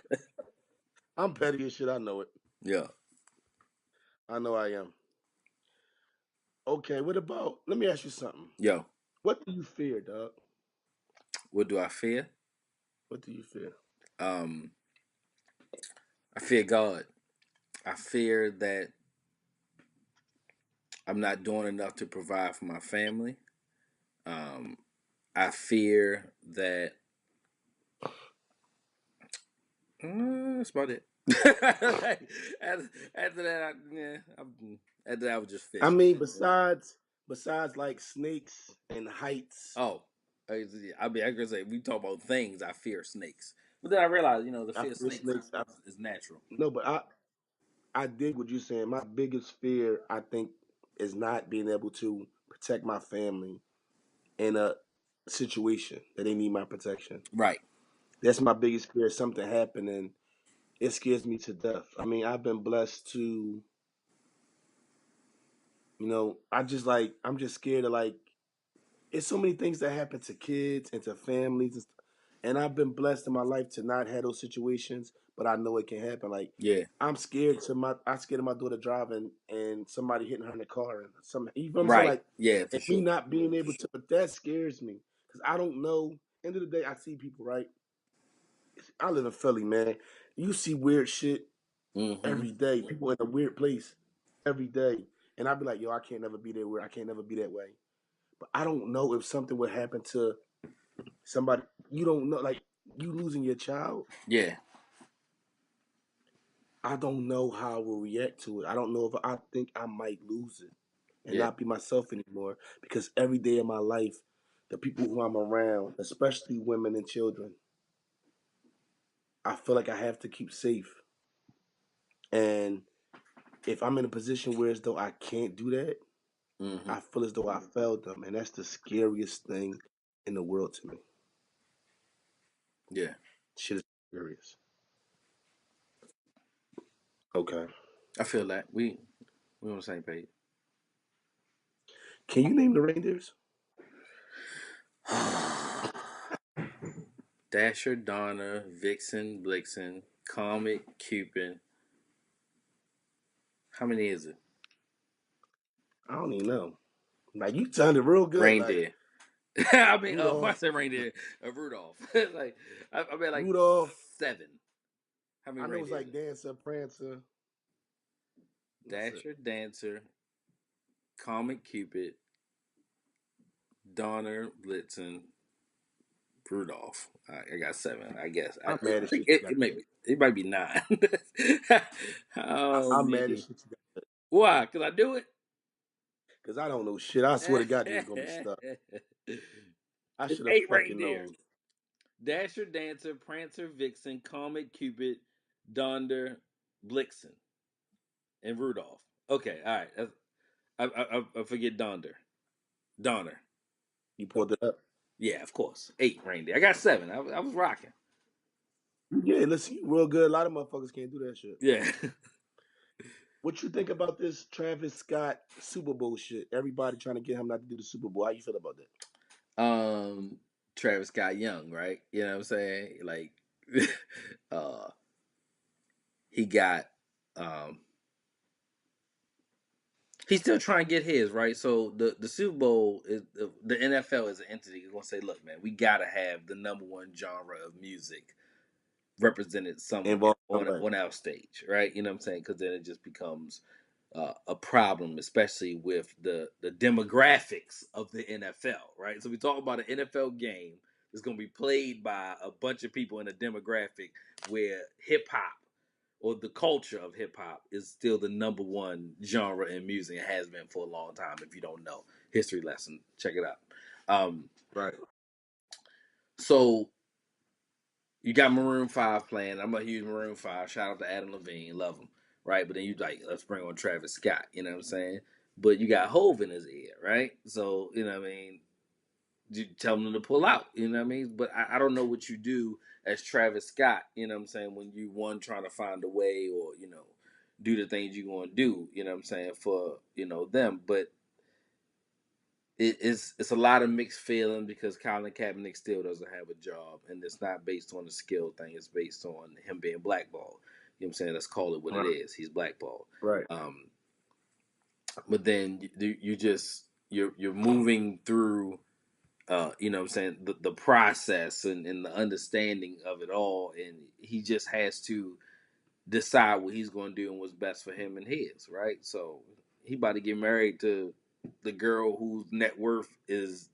I'm petty as shit. I know it. Yeah. I know I am. Okay, what about? Let me ask you something. Yo, What do you fear, dog? what do I fear? What do you fear? Um, I fear God. I fear that I'm not doing enough to provide for my family. Um, I fear that that's about it. after, after that, after that, I was just I fishing. mean, You know? besides like snakes and heights, Oh, I mean, I could say we talk about things. I fear snakes, but then I realized, the I fear of fear snakes snakes. is natural. No, but I dig what you're saying. My biggest fear, I think, is not being able to protect my family in a situation that they need my protection. Right. That's my biggest fear. Something happening, it scares me to death. I mean, I've been blessed to, I'm just scared of like it's so many things that happen to kids and to families and I've been blessed in my life to not have those situations, but I know it can happen. Like Yeah. I'm scared of my daughter driving and somebody hitting her in the car and some you know what I'm saying? Right. Like Yeah, for and me sure. not being able to but that scares me. Cause I don't know. End of the day I see people, right? I live in Philly, man. You see weird shit Mm-hmm. every day. People in a weird place every day. And I'd be like, yo, I can't never be there where I can't never be that way. But I don't know if something would happen to somebody you don't know, like you losing your child. Yeah. I don't know how I will react to it. I don't know if I think I might lose it and Yeah. not be myself anymore because every day of my life, the people who I'm around, especially women and children, I feel like I have to keep safe. And if I'm in a position where as though I can't do that, Mm-hmm. I feel as though I failed them, and that's the scariest thing in the world to me. Yeah, Shit is serious. Okay. I feel that we on the same page. Can you name the reindeers? Dasher, Donner, Vixen, Blixen, Comet, Cupid. How many is it? I don't even know. Like you sounded real good. Like Reindeer. I mean, when I Rudolph, said reindeer, Rudolph. Like I mean, like Rudolph. 7. How many I know it's reindeers? like Dancer, Prancer. That's it. Dasher, Dancer, Comet, Cupid, Donner, Blitzen, Rudolph. I got 7. I guess. I I'm mad as think shit. You got that. it might be 9. Oh I'm mad as man, shit. You got that. why? Cause I do it. Cause I don't know shit. I swear to God, you was gonna be stuck. I It's should have 8 fucking reindeer. known. Dasher, Dancer, Prancer, Vixen, Comet, Cupid, Donder, Blixen, and Rudolph. Okay, all right. I forget Donder. Donner. You pulled it up. Yeah, of course. 8 reindeer. I got 7. I was rocking. Yeah, listen, you real good. A lot of motherfuckers can't do that shit. Yeah. What you think about this Travis Scott Super Bowl shit? Everybody trying to get him not to do the Super Bowl. How you feel about that? um, Travis Scott Young, right? You know what I'm saying? Like, uh, he got um he's still trying to get his right. So the Super Bowl is the NFL as an entity is gonna say, look, man, we gotta have the number one genre of music represented somewhere Involved in some way. on our stage, right? You know what I'm saying? Because then it just becomes a problem, especially with the demographics of the NFL, right? So we talk about an NFL game that's going to be played by a bunch of people in a demographic where hip hop or the culture of hip hop is still the number one genre in music. It has been for a long time. If you don't know, history lesson, check it out. Right. So you got Maroon 5 playing. I'm a huge Maroon 5. Shout out to Adam Levine, love him, right? But then you like, let's bring on Travis Scott. You know what I'm saying? But you got Hove in his ear, right? So you know what I mean. You tell him to pull out. You know what I mean? But I don't know what you do as Travis Scott. You know what I'm saying? When you one trying to find a way or do the things you want to do. You know what I'm saying for them, but it's a lot of mixed feeling because Colin Kaepernick still doesn't have a job, and it's not based on the skill thing. It's based on him being blackballed. You know what I'm saying? Let's call it what it Right. is. He's blackballed. Right. But then you're moving through. You know what I'm saying, the process and the understanding of it all, and he just has to decide what he's going to do and what's best for him and his, right? So he about to get married to the girl whose net worth is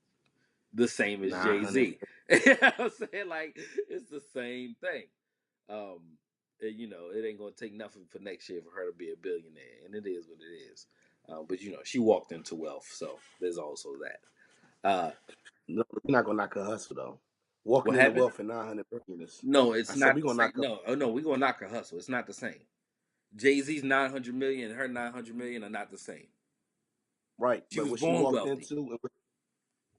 the same as Jay 900. Z. You know what I'm saying? Like, it's the same thing. It ain't gonna take nothing for next year for her to be a billionaire, and it is what it is. But she walked into wealth, so there's also that. Uh, No, we're not gonna knock her hustle though. what Walking into happened? wealth and 900 million is. No, I it's said not we the gonna same. knock her. No, oh no, we gonna knock her hustle. It's not the same. Jay Z's 900 million and her 900 million are not the same. Right, She but was what she born walked wealthy. into,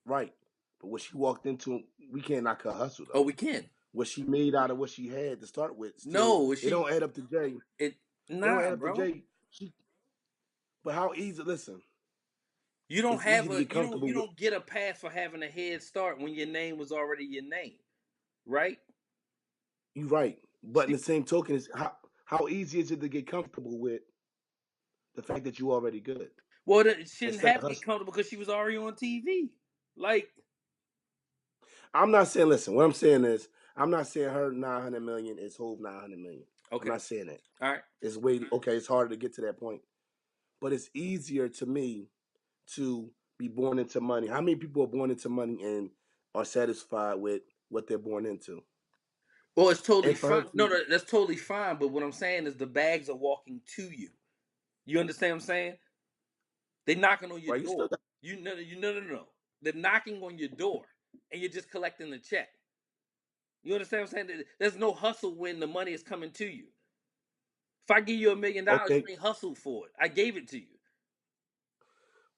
right, but what she walked into, we can't knock her hustle Oh, though. we can. What she made out of what she had to start with, still, No, it don't add up to Jay. it It don't nah, add up to bro. Jay. But how easy? Listen, You don't it's easy have to a get comfortable you with. don't get a pass for having a head start when your name was already your name, right? You right, but in She the same token, is how easy is it to get comfortable with the fact that you already good well, she didn't instead have of to get hustling? comfortable because she was already on TV. Like, I'm not saying. Listen, what I'm saying is, I'm not saying her 900 million is Hove 900 million. I'm okay, not saying that. all right. It's way okay. It's harder to get to that point, but it's easier to me to be born into money. How many people are born into money and are satisfied with what they're born into? Well, it's totally And for her fine. No, to, no, that's totally fine. But what I'm saying is the bags are walking to you. You understand what I'm saying? They're knocking on your right, you still door. got No. They're knocking on your door, and you're just collecting the check. You understand what I'm saying? There's no hustle when the money is coming to you. If I give you $1 million, okay, you ain't hustled for it. I gave it to you.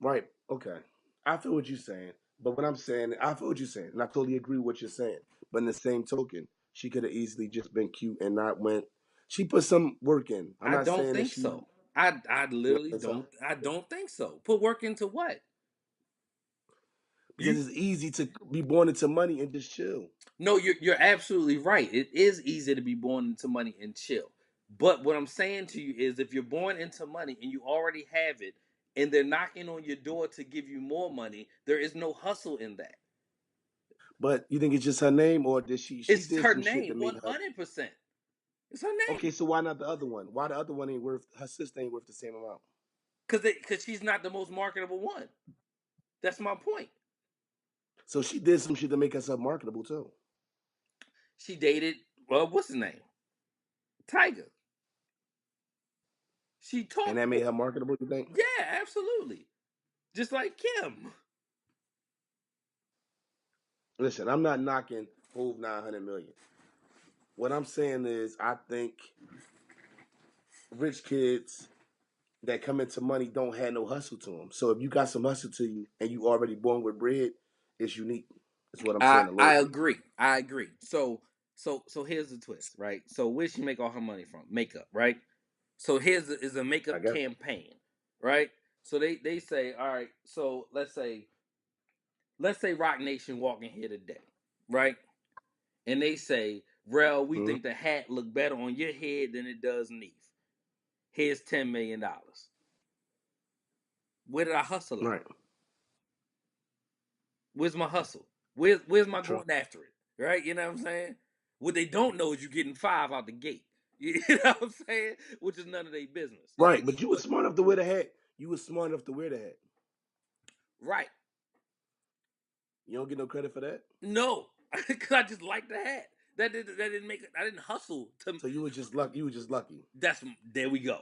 right, okay. I feel what you're saying, but what I'm saying, I feel what you're saying, and I totally agree with what you're saying. But in the same token, She could have easily just been cute and not went. She put some work in. I'm I not don't saying that think she. so. I You literally know, so don't think so. Put work into what? because You it's easy to be born into money and just chill. No, you're absolutely right. It is easy to be born into money and chill. But what I'm saying to you is if you're born into money and you already have it and they're knocking on your door to give you more money, there is no hustle in that. But you think it's just her name, or did she It's did her some shit name, that made her? 100%. It's her Okay, name. so why not the other one? Why the other one ain't worth? Her sister ain't worth the same amount. Cause she's not the most marketable one. That's my point. So she did some shit to make herself marketable too, She dated, well, what's his name? Tiger. She and talked that for, made her marketable. You think? yeah, absolutely. Just like Kim. Listen, I'm not knocking Hove 900 million. What I'm saying is, I think rich kids that come into money don't have no hustle to them. So if you got some hustle to you and you already born with bread, it's unique. Is what I'm saying a little I bit. agree. I agree. So here's the twist, right? So where she make all her money from? Makeup, right? So here's is a I makeup guess. campaign, right? So they say, all right. So let's say Rock Nation walking here today, right? And they say, Rel, we Mm-hmm. think the hat look better on your head than it does Neef. Here's $10 million. Where did I hustle at? Right. Where's my hustle? Where's my True. going after it? Right? You know what I'm saying? What they don't know is you getting five out the gate. You know what I'm saying? Which is none of their business. Right. But you was But smart enough to wear the hat. You was smart enough to wear the hat. right. You don't get no credit for that. No. Cause I just like the hat. That didn't make it. I didn't hustle to So you were just lucky. You were just lucky. that's there we go.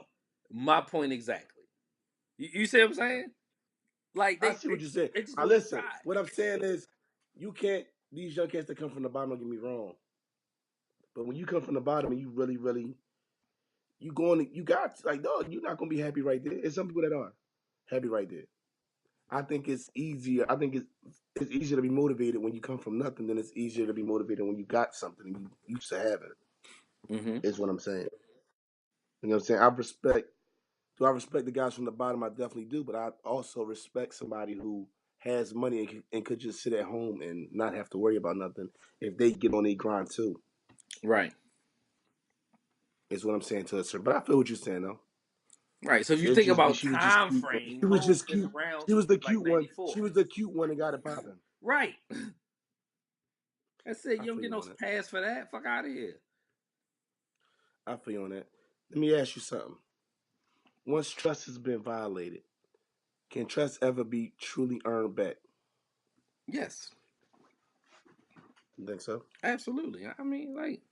My point exactly. You see what I'm saying? Like I see what you said. they just Now wouldn't listen. try. What I'm saying is, you can't. These young cats that come from the bottom. Don't get me wrong. But when you come from the bottom and you really, really, you going, you got like, dog, you're not gonna be happy right there. There's some people that are happy right there. I think it's easier. I think it's easier to be motivated when you come from nothing than it's easier to be motivated when you got something and you used to have it. Mm-hmm. Is what I'm saying. You know what I'm saying? I respect. Do I respect the guys from the bottom? I definitely do. But I also respect somebody who has money and could just sit at home and not have to worry about nothing if they get on their grind too. Right. Is what I'm saying to her. But I feel what you're saying though. Right. So if you It's think just about she was just time cute. frame, She was Hove just been cute. around She was since the like cute one. '94. She was the cute one that got it popping. Right. I said I you don't feel get you no on it. pass for that. Fuck out of here. I feel you on that. Let me ask you something. Once trust has been violated, can trust ever be truly earned back? Yes, You think so? absolutely. I mean, like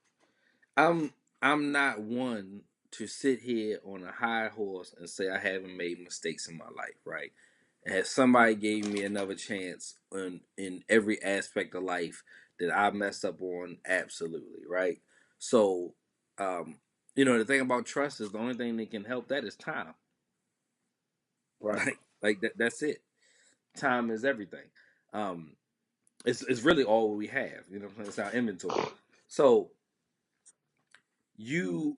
I'm I'm not one to sit here on a high horse and say I haven't made mistakes in my life, right? And somebody gave me another chance in every aspect of life that I messed up on, absolutely, right? So, um, the thing about trust is the only thing that can help that is time. Right. Like that's it. Time is everything. Um, it's really all we have. It's our inventory. So you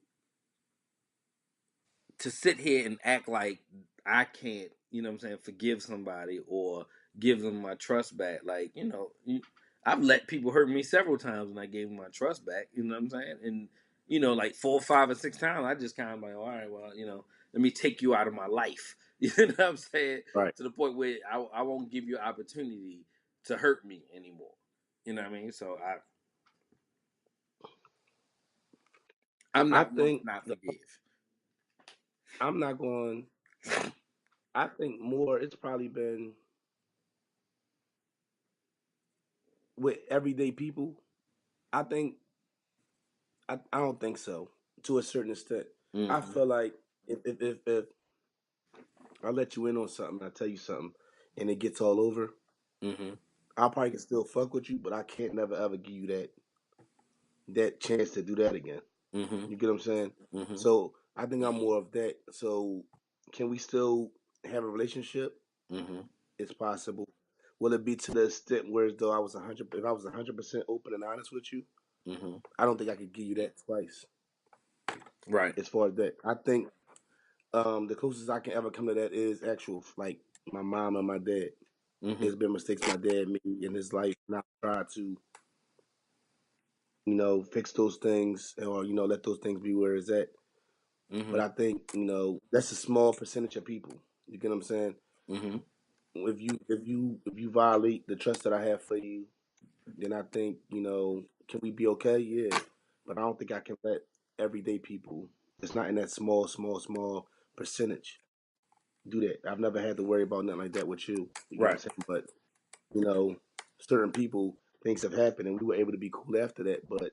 to sit here and act like I can't, forgive somebody or give them my trust back. Like, I've let people hurt me several times and I gave them my trust back. You know what I'm saying? And like 4, 5, or 6 times, I just kind of like, all right, well, let me take you out of my life. You know what I'm saying? Right. To the point where I won't give you opportunity to hurt me anymore. You know what I mean? So I'm I not one to think not forgive. I'm not going. I think more. It's probably been with everyday people. I think I don't think so. To a certain extent, I Mm-hmm. feel like if I let you in on something, I tell you something, and it gets all over, Mm-hmm. I probably can still fuck with you, but I can't never ever give you that chance to do that again. Mm-hmm. You get what I'm saying? Mm-hmm. So I think I'm more of that. So can we still have a relationship? Mm-hmm. It's possible. Will it be to the extent where as though I was 100? If I was 100% open and honest with you, Mm-hmm. I don't think I could give you that twice. Right. As far as that, I think the closest I can ever come to that is actual like my mom and my dad. Mm-hmm. There's been mistakes my dad made in his life, and I try to fix those things or let those things be where it's at. But Mm-hmm. I think that's a small percentage of people. You get what I'm saying? Mm-hmm. If you violate the trust that I have for you, then I think can we be okay? Yeah, but I don't think I can let everyday people. It's not in that small percentage do that. I've never had to worry about nothing like that with you. You get what I'm Right. saying? But you know, certain people things have happened, and we were able to be cool after that. But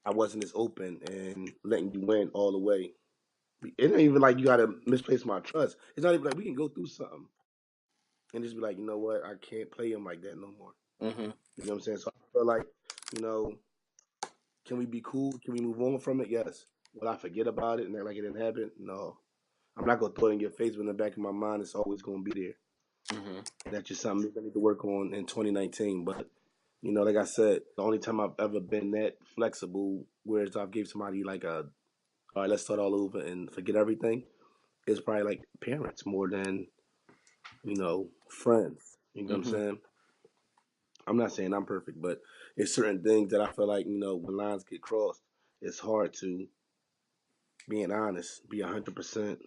I wasn't as open and letting you win all the way. It ain't even like you gotta misplace my trust. It's not even like we can go through something and just be like, you know what, I can't play him like that no more. Mm-hmm. You know what I'm saying? So I feel like, you know, can we be cool? Can we move on from it? Yes. Will I forget about it and act like it didn't happen? No. I'm not gonna throw it in your face, but in the back of my mind, it's always gonna be there. Mm-hmm. That's just something I need to work on in 2019. But like I said, the only time I've ever been that flexible, whereas I've gave somebody like all right, let's start all over and forget everything, is probably like parents more than friends. You know what I'm Mm-hmm. saying? I'm not saying I'm perfect, but it's certain things that I feel like when lines get crossed, it's hard to being honest, be 100%.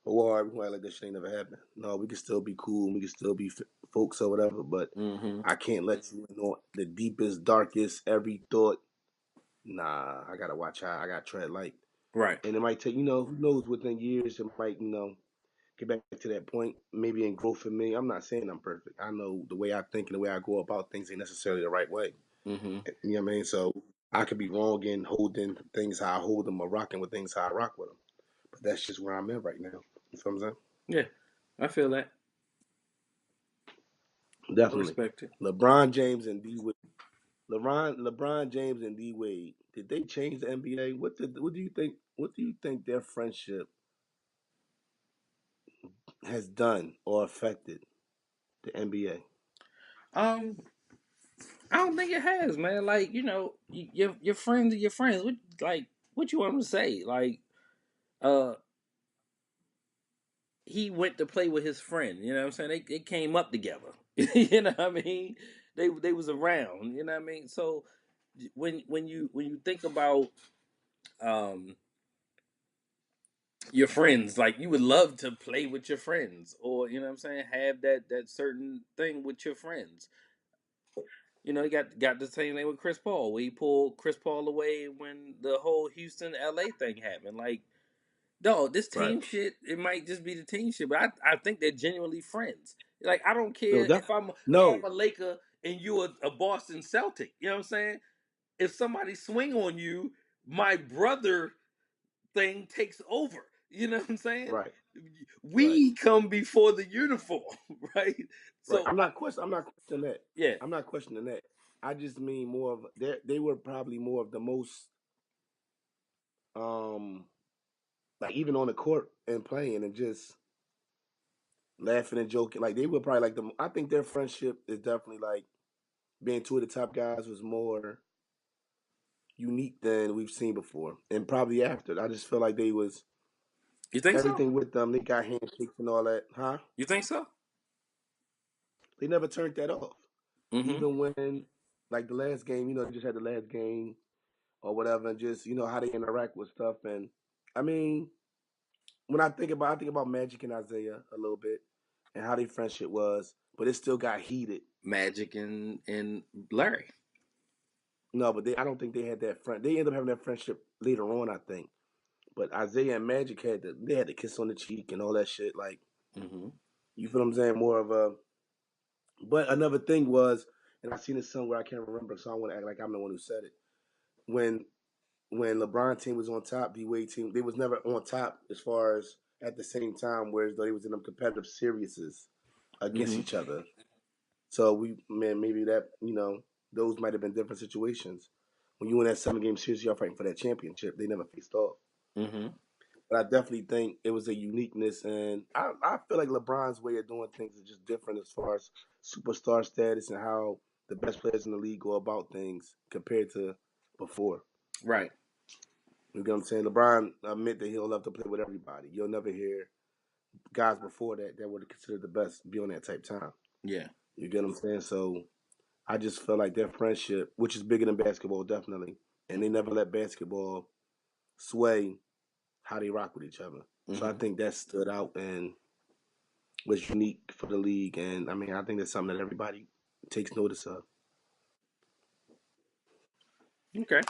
Or we like this shit ain't never happened. No, we can still be cool. We can still be folks or whatever. But Mm-hmm. I can't let you in on the deepest, darkest, every thought. Nah, I gotta watch how I gotta tread light. Right. And it might take, who knows, within years, it might, get back to that point, maybe in growth for me. I'm not saying I'm perfect. I know the way I think and the way I go about things ain't necessarily the right way. Mm-hmm. You know what I mean? So I could be wrong in holding things how I hold them or rocking with things how I rock with them. But that's just where I'm at right now. You feel what I'm saying? Yeah. I feel that. I Definitely. respect it. LeBron James and D Wade. LeBron James and D Wade. Did they change the NBA? What do you think? What do you think their friendship has done or affected the NBA? Um, I don't think it has, man. Like, your friends are your friends. What you want them to say? Like, uh, he went to play with his friend. You know what I'm saying? They came up together. You know what I mean? They was around. You know what I mean? So when you think about um your friends, like you would love to play with your friends, or you know what I'm saying, have that certain thing with your friends. You got the same thing with Chris Paul, where he pulled Chris Paul away when the whole Houston LA thing happened. Like, no, this Right. team shit, it might just be the team shit, but I think they're genuinely friends. Like, I don't No, care that if I'm no. a Laker and you a Boston Celtic. You know what I'm saying? If somebody swing on you, my brother thing takes over. You know what I'm saying? Right. Right. We come before the uniform, right? Right. So I'm not questioning that. yeah, I'm not questioning that. I just mean more of they were probably more of the most um like even on the court and playing and just laughing and joking. Like they were probably like I think their friendship is definitely like being two of the top guys was more unique than we've seen before. And probably after. I just feel like they was you think so? everything with them, they got handshakes and all that. Huh? You think so? They never turned that off. Mm-hmm. Even when like the last game, they just had the last game or whatever, and just how they interact with stuff. And I mean, when I think about Magic and Isaiah a little bit, and how their friendship was, but it still got heated. Magic and Larry. No, but I don't think they had that friend. They ended up having that friendship later on, I think. But Isaiah and Magic they had the kiss on the cheek and all that shit. Like Mm-hmm. you feel what I'm saying? More of a. But another thing was, and I seen it somewhere I can't remember, so I want to act like I'm the one who said it. When when LeBron team was on top, D Wade team, they was never on top as far as at the same time, whereas though they was in them competitive series against Mm-hmm. each other. So maybe that those might have been different situations. When you win that 7 game series, you're fighting for that championship. They never faced off. Mm-hmm. But I definitely think it was a uniqueness, and I feel like LeBron's way of doing things is just different as far as superstar status and how the best players in the league go about things compared to before. Right. You get what I'm saying? LeBron admit that he'll love to play with everybody. You'll never hear guys before that would have considered the best be on that type time. Yeah. You get what I'm saying? So I just feel like their friendship, which is bigger than basketball, definitely, and they never let basketball sway how they rock with each other. So I Mm-hmm. think that stood out and was unique for the league. And I mean, I think that's something that everybody takes notice of. Okay.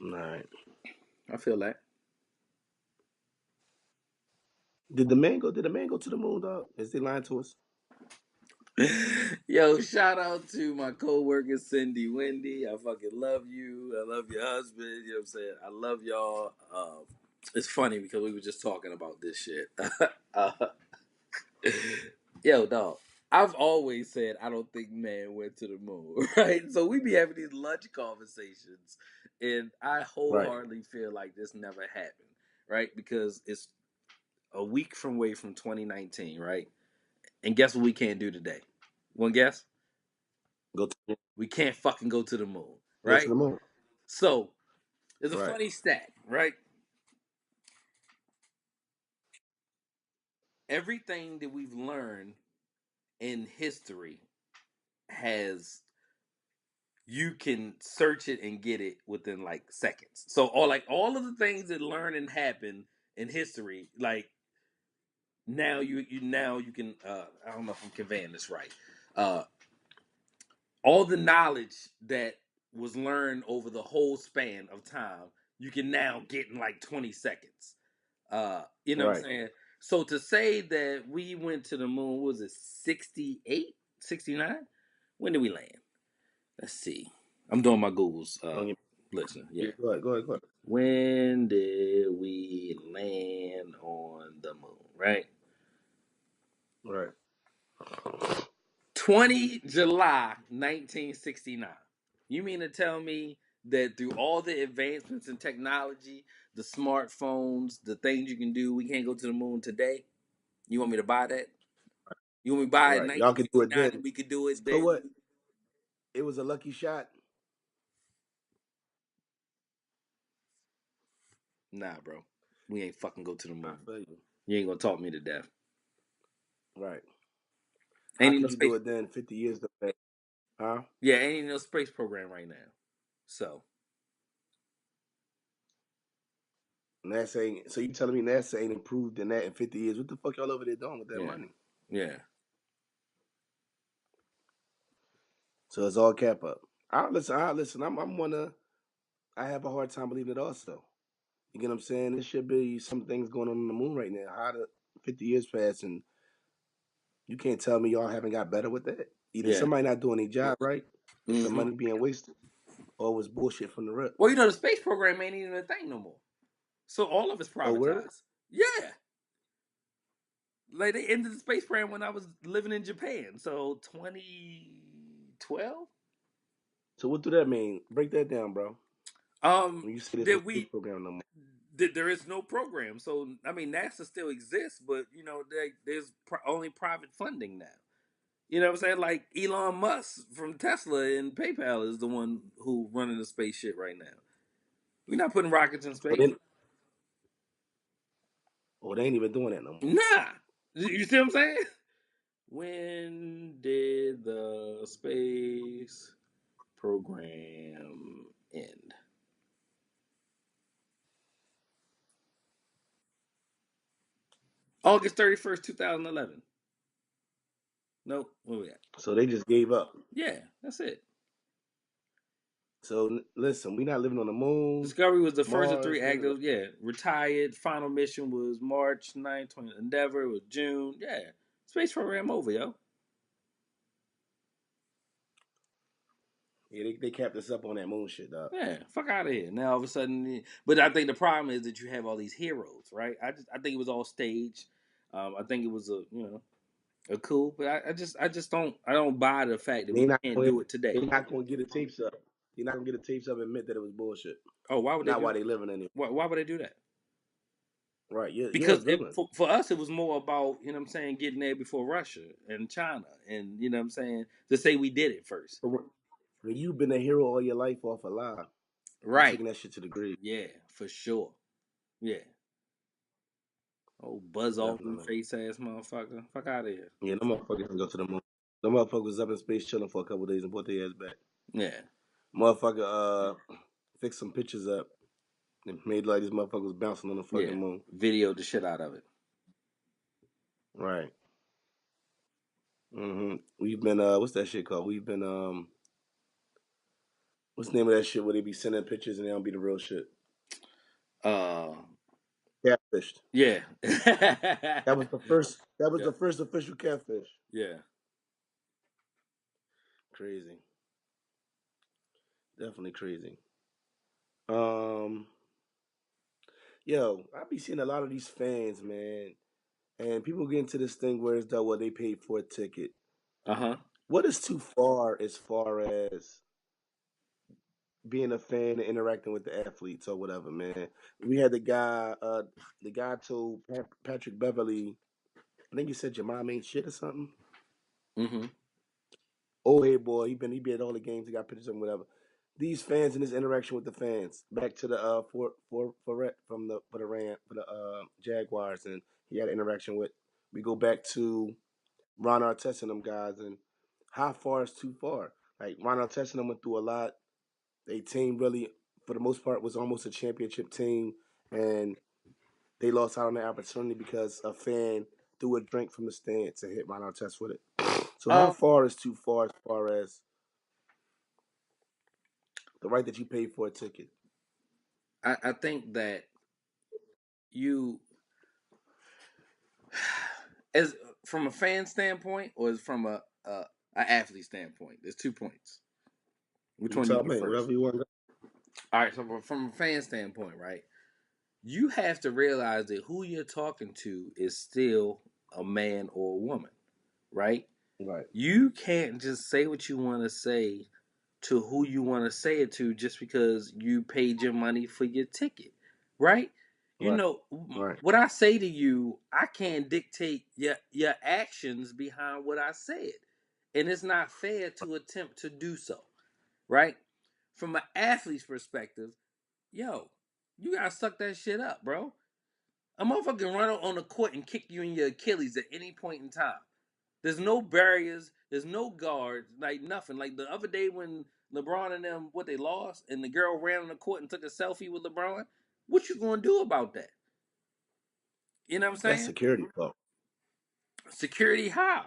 All right. I feel that. Did the man go to the moon, dog? Is they lying to us? Yo, shout out to my co-worker Cindy Wendy. I fucking love you. I love your husband. You know what I'm saying? I love y'all. It's funny because we were just talking about this shit. uh, yo, dog. I've always said I don't think man went to the moon, right? So we be having these lunch conversations, and I Right. wholeheartedly feel like this never happened, right? Because it's a week from away from 2019, right? And guess what we can't do today? One guess? Go to We can't fucking go to the moon, go to right? the moon. So there's a Right. funny stat, right? Everything that we've learned in history has you can search it and get it within like seconds. So all of the things that learn and happen in history, like now you can I don't know if I'm conveying this right. Uh all the knowledge that was learned over the whole span of time, you can now get in like 20 seconds. You know what I'm Right. saying? So to say that we went to the moon, what was it 68, 69? When did we land? Let's see. I'm doing my Google's Don't get, listen. yeah, Yeah. go ahead. Go ahead. Go ahead. When did we land on the moon, right? Right. 20 July 1969. You mean to tell me that through all the advancements in technology, the smartphones, the things you can do, we can't go to the moon today? You want me to buy that? You want me to buy it in Right. Y'all can do it 1969 and then. we could do it So then? what? It was a lucky shot. Nah, bro. We ain't fucking go to the I moon. feel you. You ain't gonna talk me to death. Right. How Ain't even no could you do space. it then 50 years later? Huh? Yeah, ain't even no space program right now. So NASA ain't, so you telling me NASA ain't improved in that in 50 years? What the fuck y'all over there doing with that yeah, money? yeah, So it's all cap up. I listen. I listen. I'm one of. I have a hard time believing it. Also, you get what I'm saying? There should be some things going on the moon right now. How the 50 years passed and you can't tell me y'all haven't got better with that. Either yeah. somebody not doing their job right, the Hmm. money being wasted, or it was bullshit from the rip. Well, you know the space program ain't even a thing no more. So all of it's Oh, word? privatized. Yeah, like they ended the space program when I was living in Japan. So 2012. So what do that mean? Break that down, bro. When you say there's no That space we program no more. that there is no program. So I mean, NASA still exists, but you know, there's only private funding now. You know what I'm saying? Like Elon Musk from Tesla and PayPal is the one who running the space shit right now. We're not putting rockets in Oh, space. they ain't even doing that no more. Nah. You see what I'm saying? When did the space program end? August 31st, 2011. Nope. Where we at? So they just gave up. Yeah, that's it. So listen, we not living on the moon, Discovery was the first of three Mars, none of that. active. Yeah, retired. Final mission was March 9th, 20. Endeavor was June. Yeah, space program over, yo. Yeah, they capped us up on that moon shit, dog. Yeah, fuck out of here. Now all of a sudden, but I think the problem is that you have all these heroes, right? I think it was all staged. I think it was a cool, but I don't buy the fact that They we not can't going. do it today. They not going to get the tapes up. They're not going to get the tapes up and admit that it was bullshit. Oh, why would they Not do why that? they living anymore. Why would they do that? Right. You're a Because villain. for us, it was more about, you know what I'm saying, getting there before Russia and China. And, you know what I'm saying, to say we did it first. But when you've been a hero all your life off a lie, you Right. taking that shit to the grave. Yeah, for sure. Yeah. Oh, Buzz Aldrin Definitely. face ass motherfucker. Fuck out of here. Yeah, no motherfuckers can go to the moon. The motherfucker was up in space chilling for a couple days and brought their ass back. Yeah. Motherfucker fixed some pictures up and made like these motherfuckers bouncing on the fucking Yeah. moon. Videoed the shit out of it. Right. We've been what's that shit called? We've been what's the name of that shit where they be sending pictures and they don't be the real shit? Uh Catfished. yeah. That was the first. That was Yeah. the first official catfish. Yeah. Crazy. Definitely crazy. Um, yo, I be seeing a lot of these fans, man, and people get into this thing where it's that what they paid for a ticket. Uh-huh. What is too far as as being a fan and interacting with the athletes or whatever, man? We had the guy told Patrick Beverly, I think he said your mom ain't shit or something. Mm-hmm. Oh, hey boy, he been at all the games. He got pictures of him, whatever. These fans and his interaction with the fans. Back to the for from the for the Jaguars, and he had an interaction with. We go back to Ron Artest and them guys, and how far is too far? Like Ron Artest and them went through a lot. They team really, for the most part, was almost a championship team, and they lost out on the opportunity because a fan threw a drink from the stands and hit Ron Artest with it. So how Um, far is too far as the right that you paid for a ticket? I think that you as from a fan standpoint or as from a athlete standpoint, there's 2 points. Which You one you tell want me, first? whatever you want. All right, so from a fan standpoint, right? You have to realize that who you're talking to is still a man or a woman, right? Right, You can't just say what you want to say to who you want to say it to just because you paid your money for your ticket, right? You right, know right, what I say to you, I can't dictate your actions behind what I said, and it's not fair to attempt to do so, right? From an athlete's perspective, yo, you gotta suck that shit up, bro. A motherfucker can run on the court and kick you in your Achilles at any point in time. There's no barriers. There's no guards. Like nothing. Like the other day when LeBron and them what they lost, and the girl ran on the court and took a selfie with LeBron. What you gonna do about that? You know what I'm that's saying? security fault. Security how?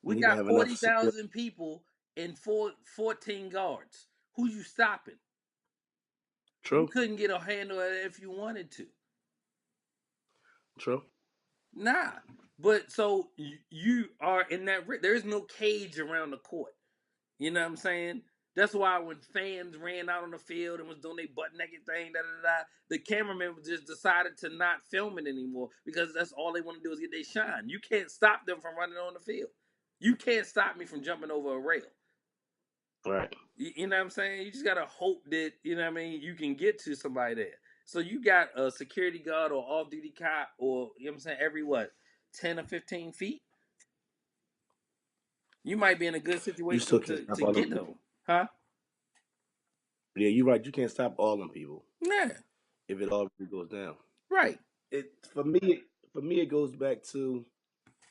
You We need to got have enough forty security. thousand people and 14 guards. Who you stopping? You True, couldn't get a handle on it if you wanted to. true. Nah. But so you are in that. There is no cage around the court. You know what I'm saying? That's why when fans ran out on the field and was doing their butt naked thing, the cameraman just decided to not film it anymore because that's all they want to do is get their shine. You can't stop them from running on the field. You can't stop me from jumping over a rail. Right. You know what I'm saying? You just gotta hope that, you know what I mean, you can get to somebody there. So you got a security guard or off duty cop or, you know what I'm saying, every what, 10 or 15 feet? You might be in a good You still situation can't stop to all them get people. them. Huh? Yeah, you're right. You can't stop all them people Yeah. if it all really goes down. Right. It for me it goes back to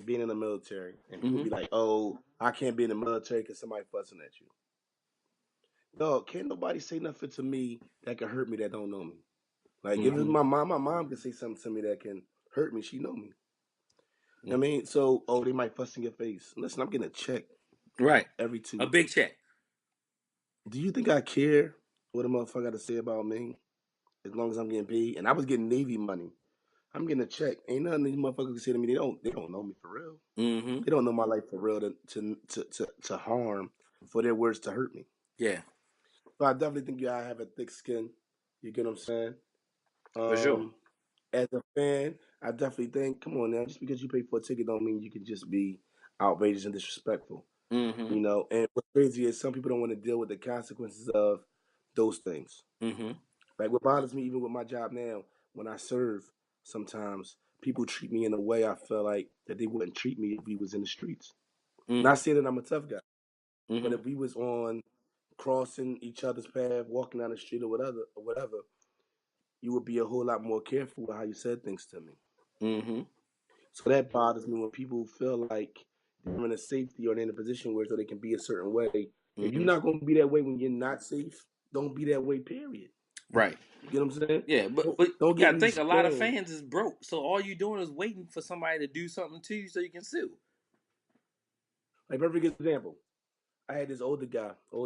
being in the military, and people Mm-hmm. be like, "Oh, I can't be in the military because somebody fussing at you." No, can't nobody say nothing to me that can hurt me that don't know me. Like if it's Mm-hmm. my mom can say something to me that can hurt me. She know me. I Mm-hmm. mean, so they might fuss in your face. Listen, I'm getting a check Right. every A 2 weeks. big check. Do you think I care what a motherfucker got to say about me as long as I'm getting paid? And I was getting Navy money. I'm getting a check. Ain't nothing these motherfuckers can say to me. They don't know me for real. Mm-hmm. They don't know my life for real to harm for their words to hurt me. Yeah, So I definitely think you gotta have a thick skin. You get what I'm saying? for sure. Um, as a fan, I definitely think, come on now, just because you pay for a ticket don't mean you can just be outrageous and disrespectful. Mm-hmm. You know, and what's crazy is some people don't want to deal with the consequences of those things. Mm-hmm. Like what bothers me, even with my job now, when I serve, sometimes people treat me in a way I feel like that they wouldn't treat me if we was in the streets. Not Mm-hmm. saying that I'm a tough guy, but Mm-hmm. if we was on crossing each other's path, walking down the street or whatever, you would be a whole lot more careful with how you said things to me. Mm-hmm. So that bothers me when people feel like they're in a safety or they're in a position where so they can be a certain way. If you're Mm-hmm. not going to be that way when you're not safe, don't be that way. Period. Right. You get what I'm saying? Yeah, Don't, but don't you get gotta me think a lot of saying fans is broke. So all you doing is waiting for somebody to do something to you so you can sue. like perfect example. I had this older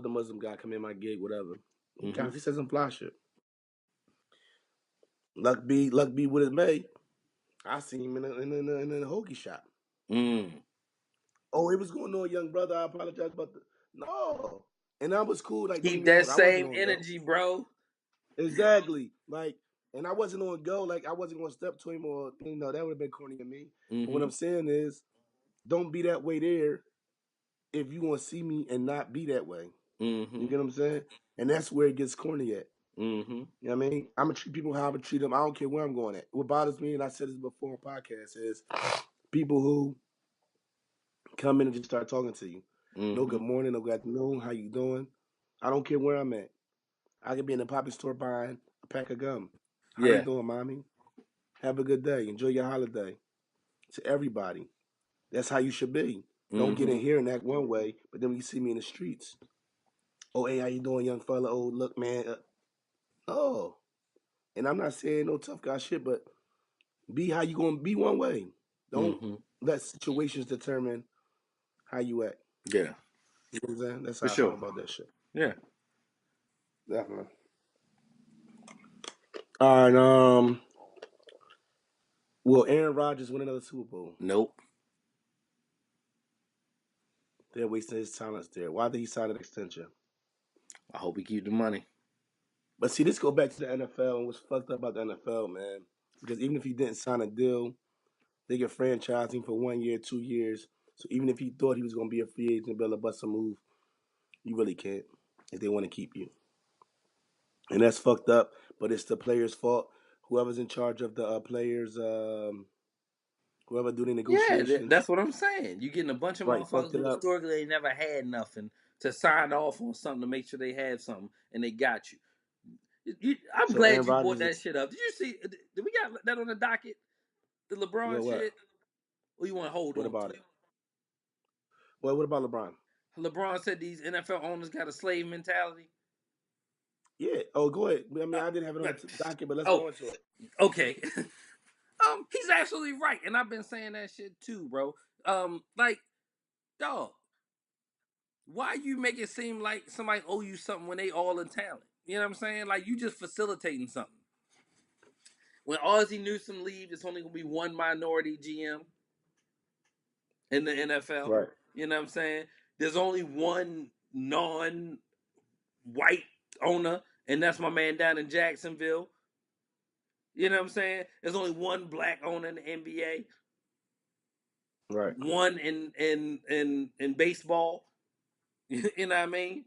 Muslim guy come in my gig, whatever. Mm-hmm. He said some fly shit. Luck be what it may. I seen him in a hoagie shop. Mm. Oh, it was going on, young brother. I apologize about the no. And I was cool. Like, don't get Keep me that wrong, I wasn't same on go. energy, bro. Exactly. Like, and I wasn't on go. Like, I wasn't going to step to him or that would have been corny to me. But what Mm-hmm. I'm saying is, don't be that way there if you want to see me and not be that way. You Mm-hmm. get what I'm saying? And that's where it gets corny at. Mm-hmm. You know what I mean? I'm gonna treat people how I'm gonna treat them. I don't care where I'm going at. What bothers me, and I said this before on podcast, is people who come in and just start talking to you. No Mm-hmm. good morning, no good afternoon, how you doing? I don't care where I'm at. I could be in the poppy store buying a pack of gum. How you Yeah. doing, mommy? Have a good day. Enjoy your holiday. To everybody. That's how you should be. Don't get Mm-hmm. in here and act one way, but then when you see me in the streets, oh hey, how you doing, young fella? Oh look, man. Oh, and I'm not saying no tough guy shit, but be how you gonna be one way. Don't Mm-hmm. let situations determine how you act. Yeah. You know what I'm saying? That's For how I feel sure. about that shit. Yeah. Definitely. All right. Will Aaron Rodgers win another Super Bowl? Nope. They're wasting his talents there. Why did he sign an extension? I hope we keep the money. But see, this go back to the NFL and what's fucked up about the NFL, man. Because even if he didn't sign a deal, they can franchise him for 1 year, 2 years. So even if he thought he was going to be a free agent and be able to bust a move, you really can't if they want to keep you. And that's fucked up. But it's the players' fault. Whoever's in charge of the players, whoever doing the Yeah, negotiations, that's what I'm saying. You getting a bunch of right, motherfuckers fucked it who up. historically ain't never had nothing to sign off on something to make sure they have something, and they got you. I'm So Aaron glad you brought Rodgers that is shit up. Did you see? Did we got that on the docket? The LeBron what? shit? Or you want to hold What on to about it? it? Well, what about LeBron? LeBron said these NFL owners got a slave mentality. Yeah. Oh, go ahead. I mean, Uh, I didn't have it on but- the docket, but let's oh, go into it. okay. He's absolutely right, and I've been saying that shit too, bro. Like, dog, why you make it seem like somebody owe you something when they all in talent? You know what I'm saying? Like you just facilitating something. When Ozzie Newsome leaves, it's only gonna be one minority GM in the NFL. Right. You know what I'm saying? There's only one non-white owner, and that's my man down in Jacksonville. You know what I'm saying? There's only one black owner in the NBA, Right. one in baseball. You know what I mean?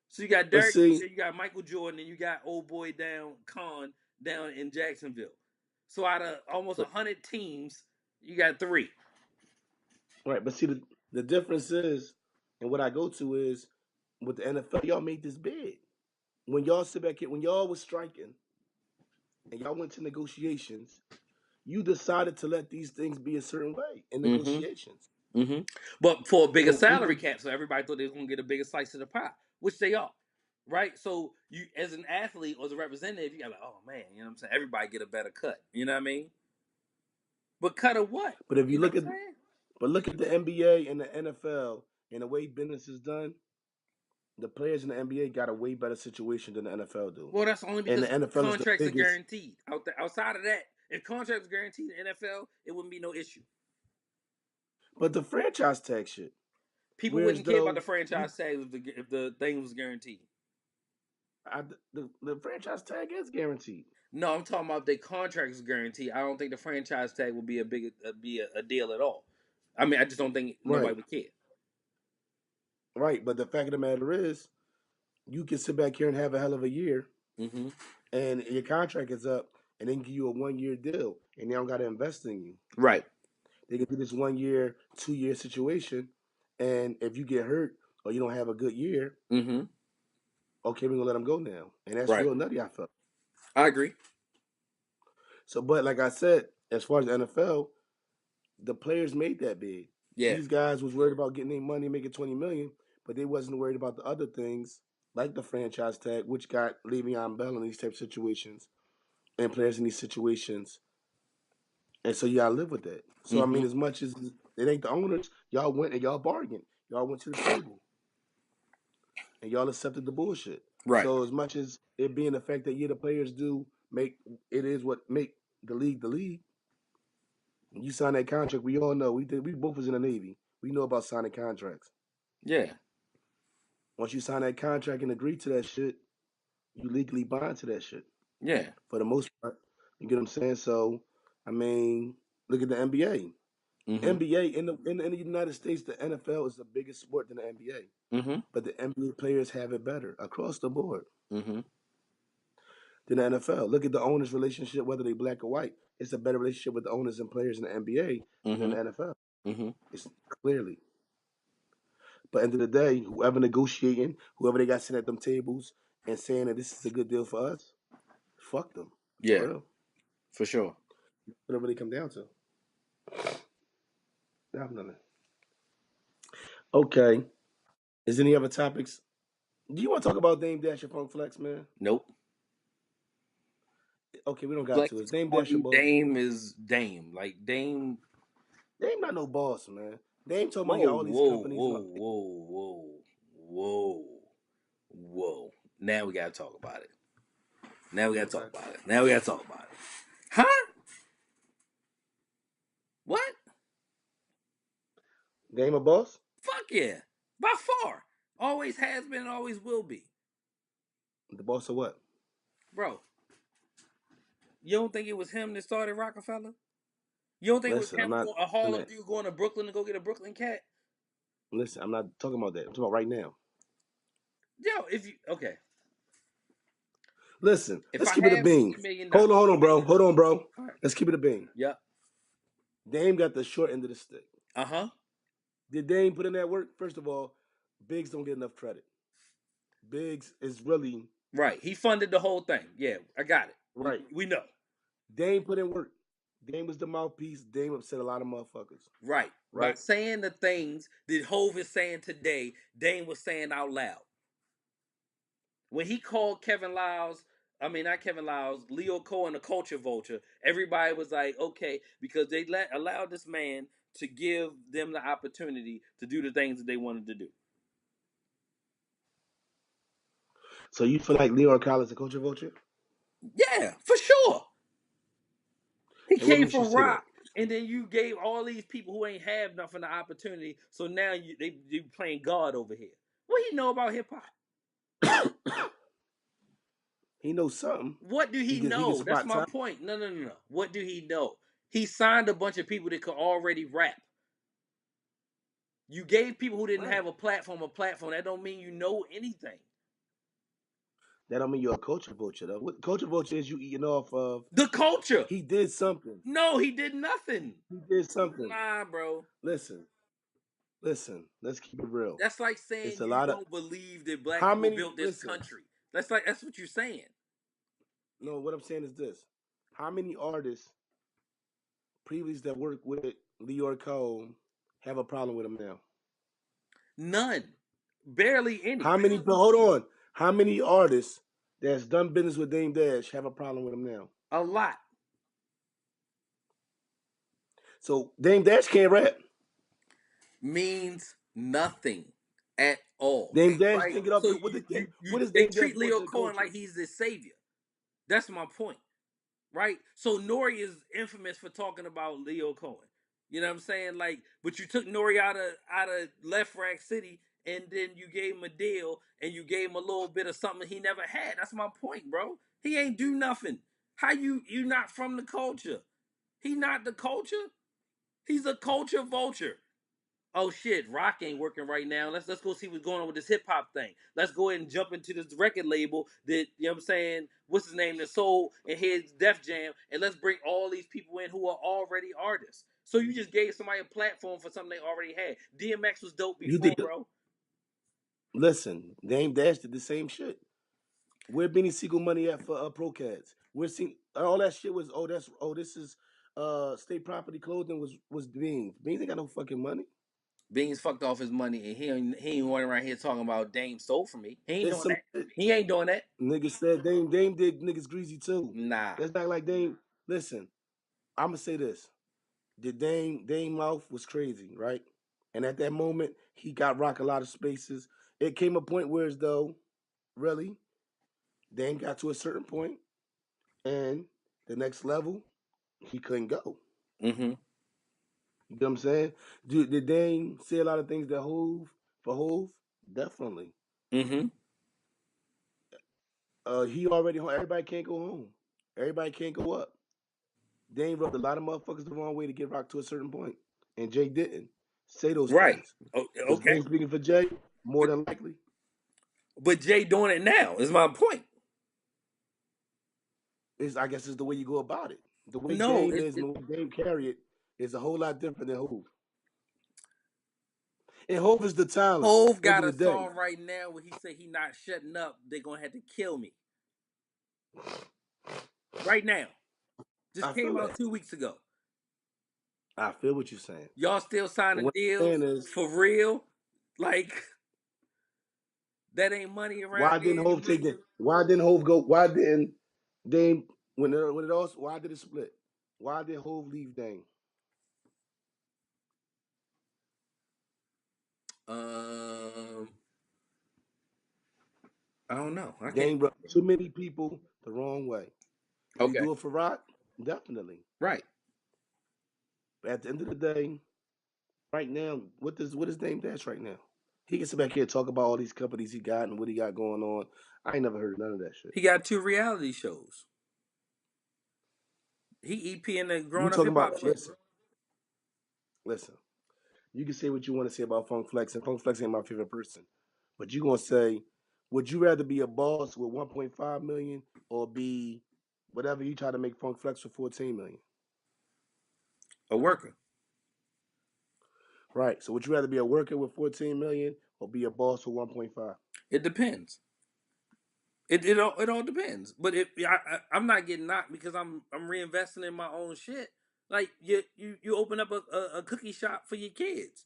So you got But Derek see, Jeter, you got Michael Jordan, and you got old boy down Khan down in Jacksonville. So out of almost but 100 teams, you got three. right. But see, the difference is, and what I go to is with the NFL, y'all made this big. When y'all sit back here, when y'all was striking and y'all went to negotiations, you decided to let these things be a certain way in Mm-hmm. negotiations. Mm-hmm. But for a bigger So salary people, cap, so everybody thought they was gonna get a bigger slice of the pie, which they are. Right? So you as an athlete or as a representative, you got like, oh man, you know what I'm saying? Everybody get a better cut. You know what I mean? But cut of what? but if you You know look what I'm at, saying? but look at the NBA and the NFL and the way business is done, the players in the NBA got a way better situation than the NFL do. Well, that's only And the because NFL is the contracts are biggest, guaranteed. Outside of that, if contracts are guaranteed in the NFL, it wouldn't be no issue. but the franchise tag shit. People Whereas wouldn't care about the though franchise you, tag if the thing was guaranteed. the franchise tag is guaranteed. No, I'm talking about if their contract is guaranteed. I don't think the franchise tag would be a deal at all. I mean, I just don't think nobody Right, would care. right. But the fact of the matter is, you can sit back here and have a hell of a year, Mm-hmm. and your contract is up, and then give you a 1 year deal, and they don't got to invest in you. Right. They can do this 1 year, 2 year situation, and if you get hurt or you don't have a good year, Mm-hmm. okay, we're gonna let them go now, and that's Right. real nutty. I felt I agree. so, but like I said, as far as the NFL, the players made that big. Yeah. These guys was worried about getting their money, making 20 million, but they wasn't worried about the other things like the franchise tag, which got Le'Veon Bell in these type of situations and players in these situations, and so you gotta live with that. So I Mm-hmm. mean, as much as it ain't the owners, y'all went and y'all bargained, y'all went to the table, and y'all accepted the bullshit. Right. So as much as it being the fact that the players do make it is what make the league the league. When you sign that contract, we all know we both was in the Navy. We know about signing contracts. Yeah. Once you sign that contract and agree to that shit, you legally bind to that shit Yeah. for the most part. You get what I'm saying? So, I mean, look at the NBA. Mm-hmm. NBA in the United States, the NFL is the biggest sport than the NBA. Mm-hmm. But the NBA players have it better across the board Mm-hmm. than the NFL. Look at the owners' relationship, whether they black or white. It's a better relationship with the owners and players in the NBA than in Mm-hmm. the NFL. Mm-hmm. It's clearly. But end of the day, whoever negotiating, whoever they got sitting at them tables and saying that this is a good deal for us, fuck them. For Yeah. real. For sure. What it really come down to. Definitely. Okay. Is any other topics? Do you want to talk about Dame Dash or Funk Flex, man? Nope. Okay, we don't got Flex to. Is is Dame Dash a corny. boss? Dame is Dame. Like Dame. Dame not no boss, man. Dame told me he Whoa, got all these whoa, companies and whoa, all. whoa, whoa, whoa, whoa. Now we gotta talk about it. Now we gotta Okay. talk about it. Now we gotta talk about it. Huh? What? Dame a boss? Fuck yeah. By far. Always has been and always will be. The boss of what? Bro, you don't think it was him that started Rockefeller? You don't think it was Listen, I'm him, not a in Harlem that. dude going to Brooklyn to go get a Brooklyn cat? Listen, I'm not talking about that. I'm talking about right now. Yo, if you okay. Listen, If let's I keep it a had bean. $50 million. Hold on, bro. Hold on, bro. All right. Let's keep it a bean. Yep. Dame got the short end of the stick. Uh-huh. Did Dame put in that work? First of all, Biggs don't get enough credit. Biggs is really Right. He funded the whole thing. Yeah, I got it. right. We know. Dame put in work. Dame was the mouthpiece. Dame upset a lot of motherfuckers. Right. By Right? saying the things that Hove is saying today, Dame was saying out loud. When he called Kevin Lyles, I mean not Kevin Lyles, Leo Cohen the Culture Vulture, everybody was like, okay, because they allowed this man to give them the opportunity to do the things that they wanted to do. So you feel like Leo Collins, the Culture Vulture? Yeah, for sure. He And what came makes you from say that? rock, and then you gave all these people who ain't have nothing the opportunity. So now they playing God over here. What he know about hip hop? He knows something. What do he He can know? That's spot my time. point. No. What do he know? He signed a bunch of people that could already rap. You gave people who didn't Right. have a platform a platform. That don't mean you know anything. That don't mean you're a Culture Vulture though. What Culture Vulture is you eating off of The culture. he did something. No, he did nothing. He did something. Nah, bro. Listen, listen, let's keep it real. That's like It's saying a you lot of don't believe that black how people many built this listen, country. That's what you're saying. no, what I'm saying is this. How many artists previous that worked with Leo Cole have a problem with him now? None. Barely any. How many hold on. How many artists that's done business with Dame Dash have a problem with him now? A lot. So Dame Dash can't rap. Means nothing at all. Dame Dash Right? didn't get off So the what is they Dame Dash treat brought Leo to the Cohen culture? like he's the savior. That's my point. Right? So Nori is infamous for talking about Leo Cohen. You know what I'm saying? Like, but you took Nori out of Left Rack City, and then you gave him a deal, and you gave him a little bit of something he never had. That's my point, bro. He ain't do nothing. How you not from the culture? He not the culture. He's a culture vulture. oh shit, rock ain't working right now. Let's go see what's going on with this hip hop thing. Let's go ahead and jump into this record label that, you know what I'm saying, what's his name, that sold and heads Def Jam, and let's bring all these people in who are already artists. So you just gave somebody a platform for something they already had. DMX was dope You before, think? bro. Listen, Dame Dash did the same shit. Where Benny Siegel money at for Pro Cats? We're seeing all that shit was this is state property clothing was Beans. Beans ain't got no fucking money. Beans fucked off his money, and he ain't running around here talking about Dame stole from me. He ain't It's doing some that. shit. He ain't doing that. Niggas said Dame did niggas greasy too. Nah. That's not like Dame. Listen, I'ma say this. The Dame mouth was crazy, right? And at that moment, he got rock a lot of spaces. It came a point where as though, really, Dame got to a certain point, and the next level, he couldn't go. Mm-hmm. You know what I'm saying? Did Dame say a lot of things that Hove? Definitely. Mm-hmm. He already home. Everybody can't go home. Everybody can't go up. Dame rubbed a lot of motherfuckers the wrong way to get rock to a certain point, and Jay didn't say those Right. things. Was Okay. Dame speaking for Jay? More But than likely. but Jay doing it now is my point. I guess is the way you go about it. The way No, Dame is and the way Dame carry it is a whole lot different than Hove. And Hove is the talent. Hove End got of a the day. song right now where he said he not shutting up. They're gonna have to kill me right now. Just I came feel out that. 2 weeks ago. I feel what you're saying. Y'all still But signing what I'm deals saying is, for real? Like that ain't money around why here didn't Hove take anymore. it? Why didn't Hove go? Why didn't Dame when it all? Why did it split? Why did Hove leave Dame? Um, I don't know. I can't Dame rubbed remember. too many people the wrong way. Did he Okay, do it for rock? Definitely. right. But at the end of the day, right now, what is Dame Dash right now? He can sit back here and talk about all these companies he got and what he got going on. I ain't never heard none of that shit. He got 2 reality shows. He EP in the You growing up talking hip hop about? shit. Listen. You can say what you want to say about Funk Flex, and Funk Flex ain't my favorite person. But you gonna say, would you rather be a boss with 1.5 million or be whatever you try to make Funk Flex for 14 million? A worker. Right. So would you rather be a worker with 14 million or be a boss with 1.5? It depends. It all depends. But if I'm not getting knocked because I'm reinvesting in my own shit. Like you open up a cookie shop for your kids,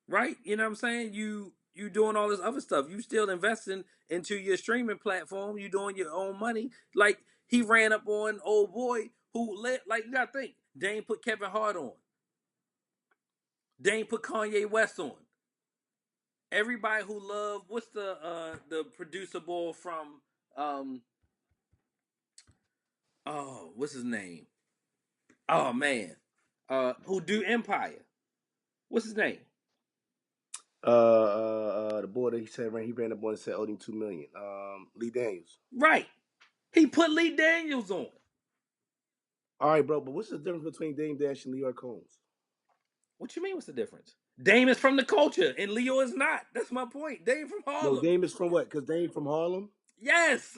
right? You know what I'm saying? You doing all this other stuff. You still investing into your streaming platform. You doing your own money. Like he ran up on old boy who let like you gotta think. Dane put Kevin Hart on. Dane put Kanye West on. Everybody who loved what's the producer boy from um oh what's his name? Oh man, who do Empire? What's his name? The boy that he ran up on and said owed him 2 million. Lee Daniels. Right, he put Lee Daniels on. All right, bro, but what's the difference between Dame Dash and New York Holmes? What you mean? What's the difference? Dame is from the culture, and Leo is not. That's my point. Dame from No, Harlem. Dame is from what? Because Dame from Harlem. Yes,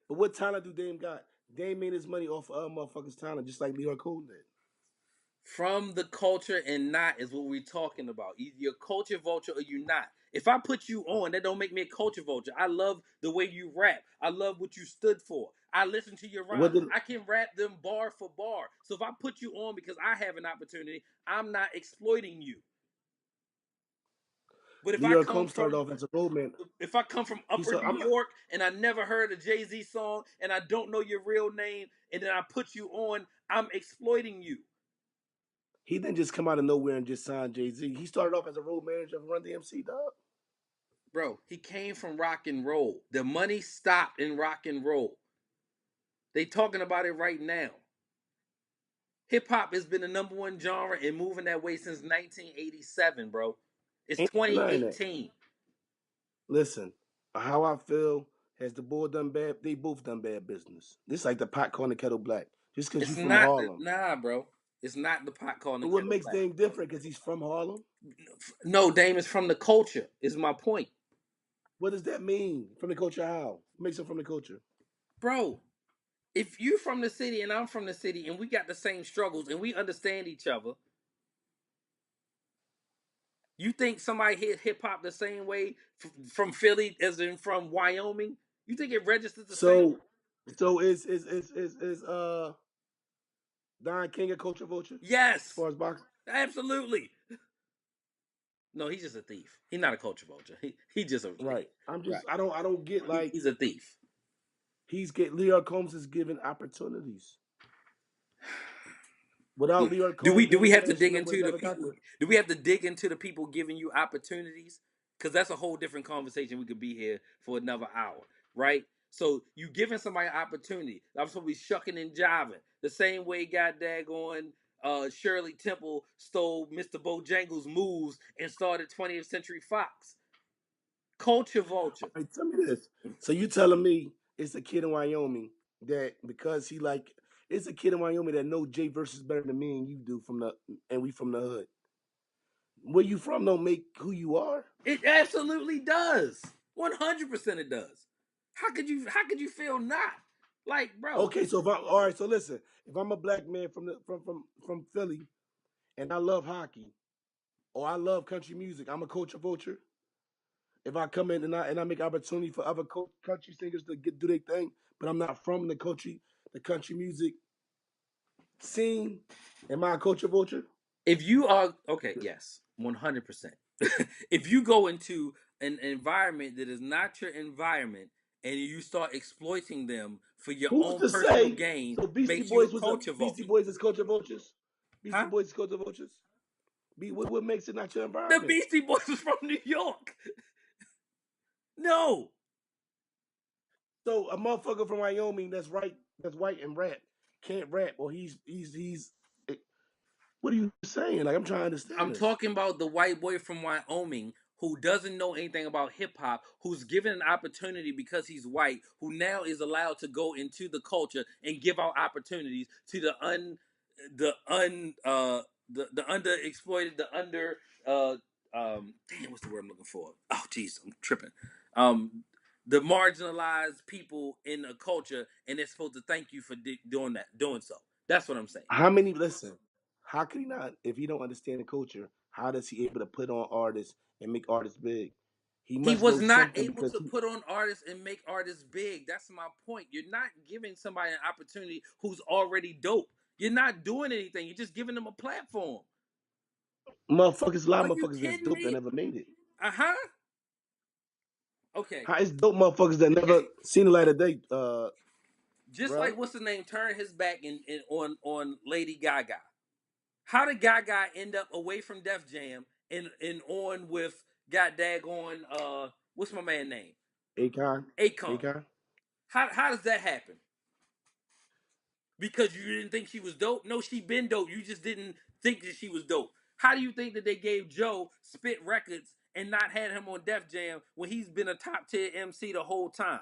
But what talent do Dame got? Dame made his money off of other motherfuckers' talent, just like New York Holmes did. from the culture and not is what we're talking about. Either you're a culture vulture or you're not. If I put you on, that don't make me a culture vulture. I love the way you rap. I love what you stood for. I listen to your What rhymes. did I can rap them bar for bar. So if I put you on because I have an opportunity, I'm not exploiting you. But New York Holmes started off as a roadman? if I come from He upper said, New York and I never heard a Jay-Z song and I don't know your real name and then I put you on, I'm exploiting you. he didn't just come out of nowhere and just sign Jay Z. He started off as a road manager of Run DMC, dog. Bro, he came from rock and roll. The money stopped in rock and roll. They talking about it right now. Hip hop has been the number one genre and moving that way since 1987, bro. It's Ain't denying that. 2018. Listen, how I feel, has the boy done bad? They both done bad business. This like the pot calling the kettle black. Just because you It's from not Harlem. nah, bro. It's not the pot calling the But what kettle makes black. Dame different? Because he's from Harlem. No, Dame is from the culture. Is my point, What does that mean? From the culture? How? What makes him from the culture? bro. If you from the city and I'm from the city and we got the same struggles and we understand each other, you think somebody hit hip hop the same way from Philly as in from Wyoming? You think it registers the same? So, so is Don King a culture vulture as Yes, far as boxing? absolutely. No, he's just a thief. He's not a culture vulture. He just a Right. I'm right. just I don't get like He's a thief. Leo Combs is given opportunities. Without Leo Do Combs, we Damon have to Dash dig would have into the never got people? there. Do we have to dig into the people giving you opportunities? Because that's a whole different conversation. We could be here for another hour, right? So you giving somebody an opportunity. I'm supposed to be shucking and jiving the same way God daggone Shirley Temple stole Mr. Bojangles' moves and started 20th Century Fox. Culture vulture. All right, tell me this. So you telling me it's a kid in Wyoming that because he like it's a kid in Wyoming that know Jay versus better than me and you do and we from the hood. Where you from don't make who you are. It absolutely does. 100% it does. How could you feel not? Like, bro, Okay, so if I'm all right, so listen, if I'm a black man from Philly and I love hockey or I love country music, I'm a culture vulture. If I come in and I make opportunity for other country singers to do their thing, but I'm not from the country music scene, am I a culture vulture? if you are okay, yes, 100%. If you go into an environment that is not your environment and you start exploiting them for your Who's own to personal say? gain, So makes you a culture Beastie vulture. Boys is culture vultures. Beastie Huh? Boys is culture vultures. What makes it not your The environment? Beastie Boys was from New York. No. So a motherfucker from Wyoming that's white and rap can't rap, or he's. What are you saying? Like I'm trying to understand I'm this. talking about the white boy from Wyoming who doesn't know anything about hip hop, who's given an opportunity because he's white, who now is allowed to go into the culture and give out opportunities to the un the underexploited, the under damn, what's the word I'm looking for? Oh jeez, I'm tripping. Um the marginalized people in a culture, and they're supposed to thank you for doing so. That's what I'm saying. How many? Listen, how could he not? If he don't understand the culture, how does he able to put on artists and make artists big? He He must was know not something able because to put on artists and make artists big. That's my point. You're not giving somebody an opportunity who's already dope. You're not doing anything. You're just giving them a platform. a lot Are of you motherfuckers that's kidding dope that me? never made it. Uh-huh. Okay. How is dope motherfuckers that never seen the light of day, Just bruh? like what's the name turned his back on Lady Gaga. How did Gaga end up away from Def Jam and on with got daggone what's my man name? Akon, Akon. Akon. How does that happen? Because you didn't think she was dope? No, she been dope. You just didn't think that she was dope. How do you think that they gave Joe Spit Records and not had him on Def Jam when he's been a top tier MC the whole time?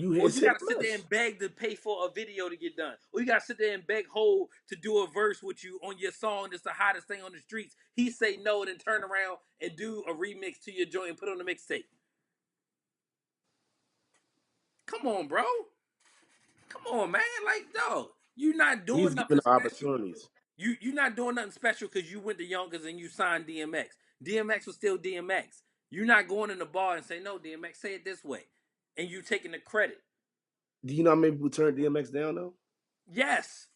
You Or hit you hit gotta or sit there miss. and beg to pay for a video to get done. Or you gotta sit there and beg Hov to do a verse with you on your song that's the hottest thing on the streets. He say no, then turn around and do a remix to your joint and put on the mixtape. Come on, bro. Come on, man. Like, dog, you not doing He's nothing given special. opportunities. You not doing nothing special because you went to Yonkers and you signed DMX. DMX was still DMX. You're not going in the bar and say no, DMX, say it this way, and you taking the credit. Do you know how many people turned DMX down though? Yes,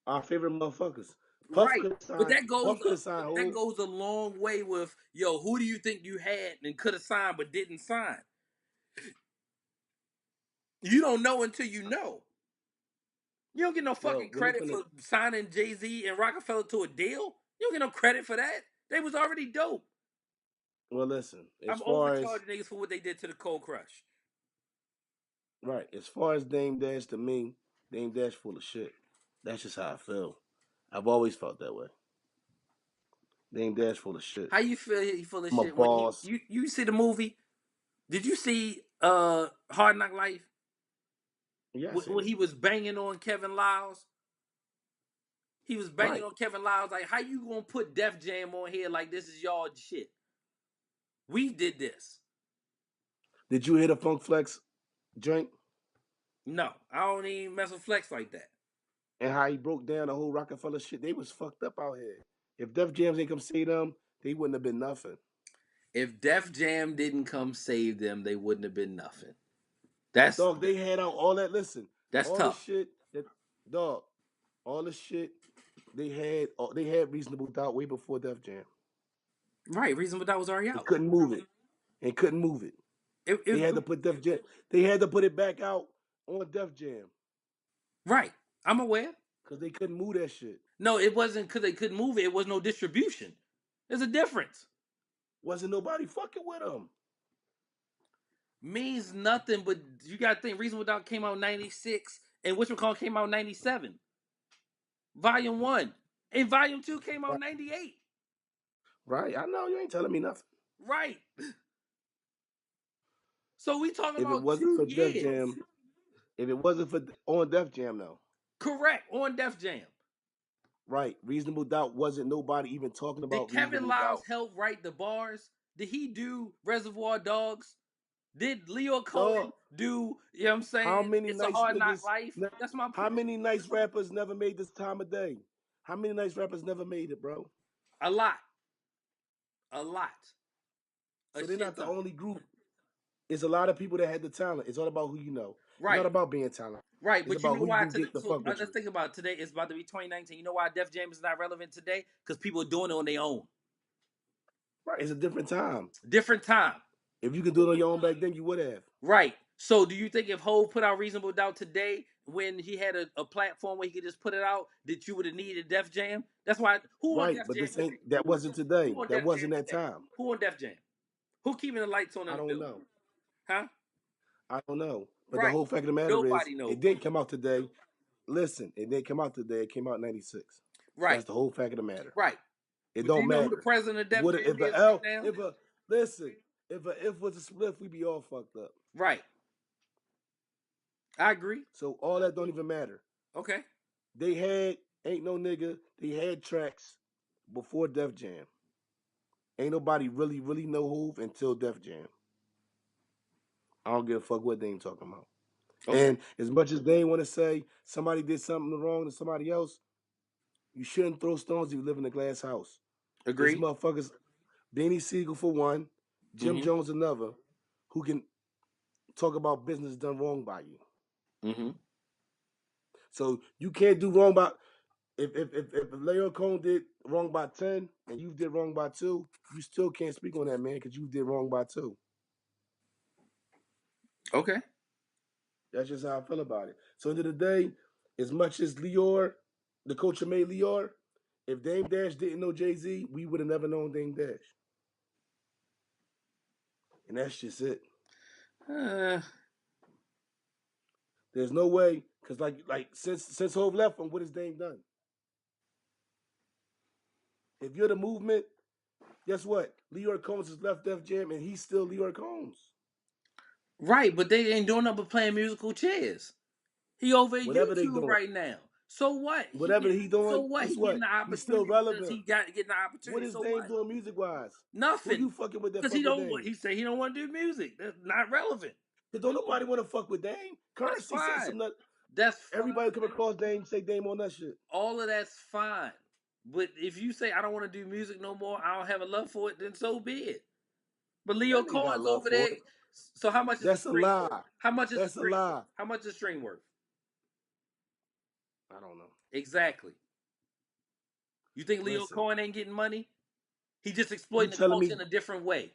Our favorite motherfuckers. right. But Puff could have signed that Hov. goes a long way with yo. Who do you think you had and could have signed but didn't sign? You don't know until you know. You don't get no Well, fucking when it credit finna for signing Jay Z and Rockefeller to a deal. You don't get no credit for that. They was already dope. well listen, as I'm far as overcharging niggas for what they did to the Cold Crush. right, as far as Dame Dash to me, Dame Dash full of shit. That's just how I feel. I've always felt that way. Dame Dash full of shit. How you feel he full of I'm a shit when boss. you see the movie? Did you see Hard Knock Life Yeah, I seen when it. he was banging on Kevin Lyles? He was banging Right. on Kevin Lyles like, how you gonna put Def Jam on here like this is y'all shit? We did this. Did you hear the Funk Flex joint No, I don't even mess with Flex like that. and how he broke down the whole Rockefeller shit? They was fucked up out here. If Def Jams ain't come see them, they wouldn't have been nothing. If Def Jam didn't come save them, they wouldn't have been nothing. That's Dog, they had out all that. Listen, that's all the tough. shit that dog, all the shit they had reasonable doubt way before Def Jam. Right, Reasonable Doubt was already They out. couldn't move it. They couldn't move it. They It had to put Def Jam. They had to put it back out on Def Jam right. I'm aware. because they couldn't move that shit. No, it wasn't because they couldn't move it. It was no distribution. There's a difference. Wasn't nobody fucking with them. Means nothing, but you gotta think Reasonable Doubt came out in 96 and Which Call came out in 97. Volume 1. And Volume 2 came out in 98. Right? I know you ain't telling me nothing. Right. So we talking If it about wasn't 2 for Def years. Jam, if it wasn't for on Def Jam though, Correct. On Def Jam. right? Reasonable Doubt wasn't nobody even talking Did about Kevin Reasonable Lyles Doubt. help write the bars? Did he do Reservoir Dogs? Did Leo Dog, Cohen do, you know what I'm how saying, many It's a nice Hard Knock niggas? Life? That's my How point. many nice rappers never made this time of day? How many nice rappers never made it, bro? A lot. A lot. A So they're shit not the ton. only group. It's a lot of people that had the talent. It's all about who you know. It's not Right. about being talented. Right. It's But you about know who you why can today? get to So fuck with let's you. think about it. Today. It's about to be 2019. You know why Def Jam is not relevant today? Because people are doing it on their own. Right. It's a different time. Different time. If you could do it on your own back then, you would have. Right. So do you think if Hov put out Reasonable Doubt today, when he had a platform where he could just put it out, that you would have needed Def Jam? That's why. Who on Right. Def But Jam this today? ain't that wasn't today. Who on That Def Jam wasn't that today? time. Who on Def Jam? Who keeping the lights on in I the don't building? know. Huh? I don't know. But the Right. whole fact of the matter is, Nobody it knows. didn't come out today. Listen, it didn't come out today. It came out in '96. Right. That's the whole fact of the matter. Right. It But do don't you know who the matter. president of Def Would Jam if a is right L now? if a listen if a if was a split, we'd be all fucked up. Right. I agree. So all that don't even matter. Okay. They had Ain't No Nigga. They had tracks before Def Jam. Ain't nobody really know Hove until Def Jam. I don't give a fuck what they ain't talking about. Okay. And as much as they want to say somebody did something wrong to somebody else, you shouldn't throw stones if you live in a glass house. There's Agree. motherfuckers, Beanie Siegel for one, Jim Mm-hmm. Jones another, who can talk about business done wrong by you. Mm-hmm. So you can't do wrong by if Leo Cone did wrong by 10 and you did wrong by 2, you still can't speak on that man because you did wrong by 2. Okay. That's just how I feel about it. So end of the day, as much as the culture made Lior, if Dame Dash didn't know Jay-Z, we would have never known Dame Dash. And that's just it. Uh, There's no way, because since Hove left him, what has Dame done? If you're the movement, guess what? Leor Combs has left Def Jam and he's still Leor Combs. right, but they ain't doing nothing but playing musical chairs. He over at Whatever they YouTube doing, right now. So what? whatever he So doing, what? guess He getting what? the He's still opportunity because relevant. he got getting the What opportunity. is So Dame what? doing music wise? Who Nothing. you fucking with that Because fuck he with don't. Dame? He say he don't want to do music. That's not relevant. Cause don't nobody want to fuck with Dame. That's Currency say fine. some nut. That's fine. Everybody come across Dame say Dame on that shit. All of that's fine. But if you say I don't want to do music no more, I don't have a love for it, then so be it. But Leo That nigga got Cohen's love over for there. it. So how much is a That's a stream worth? lie. How much is a That's a stream worth? lie. How much is a stream worth? I don't know. Exactly. You think Leo Listen, Cohen ain't getting money? He just you exploiting the telling culture me in a different way.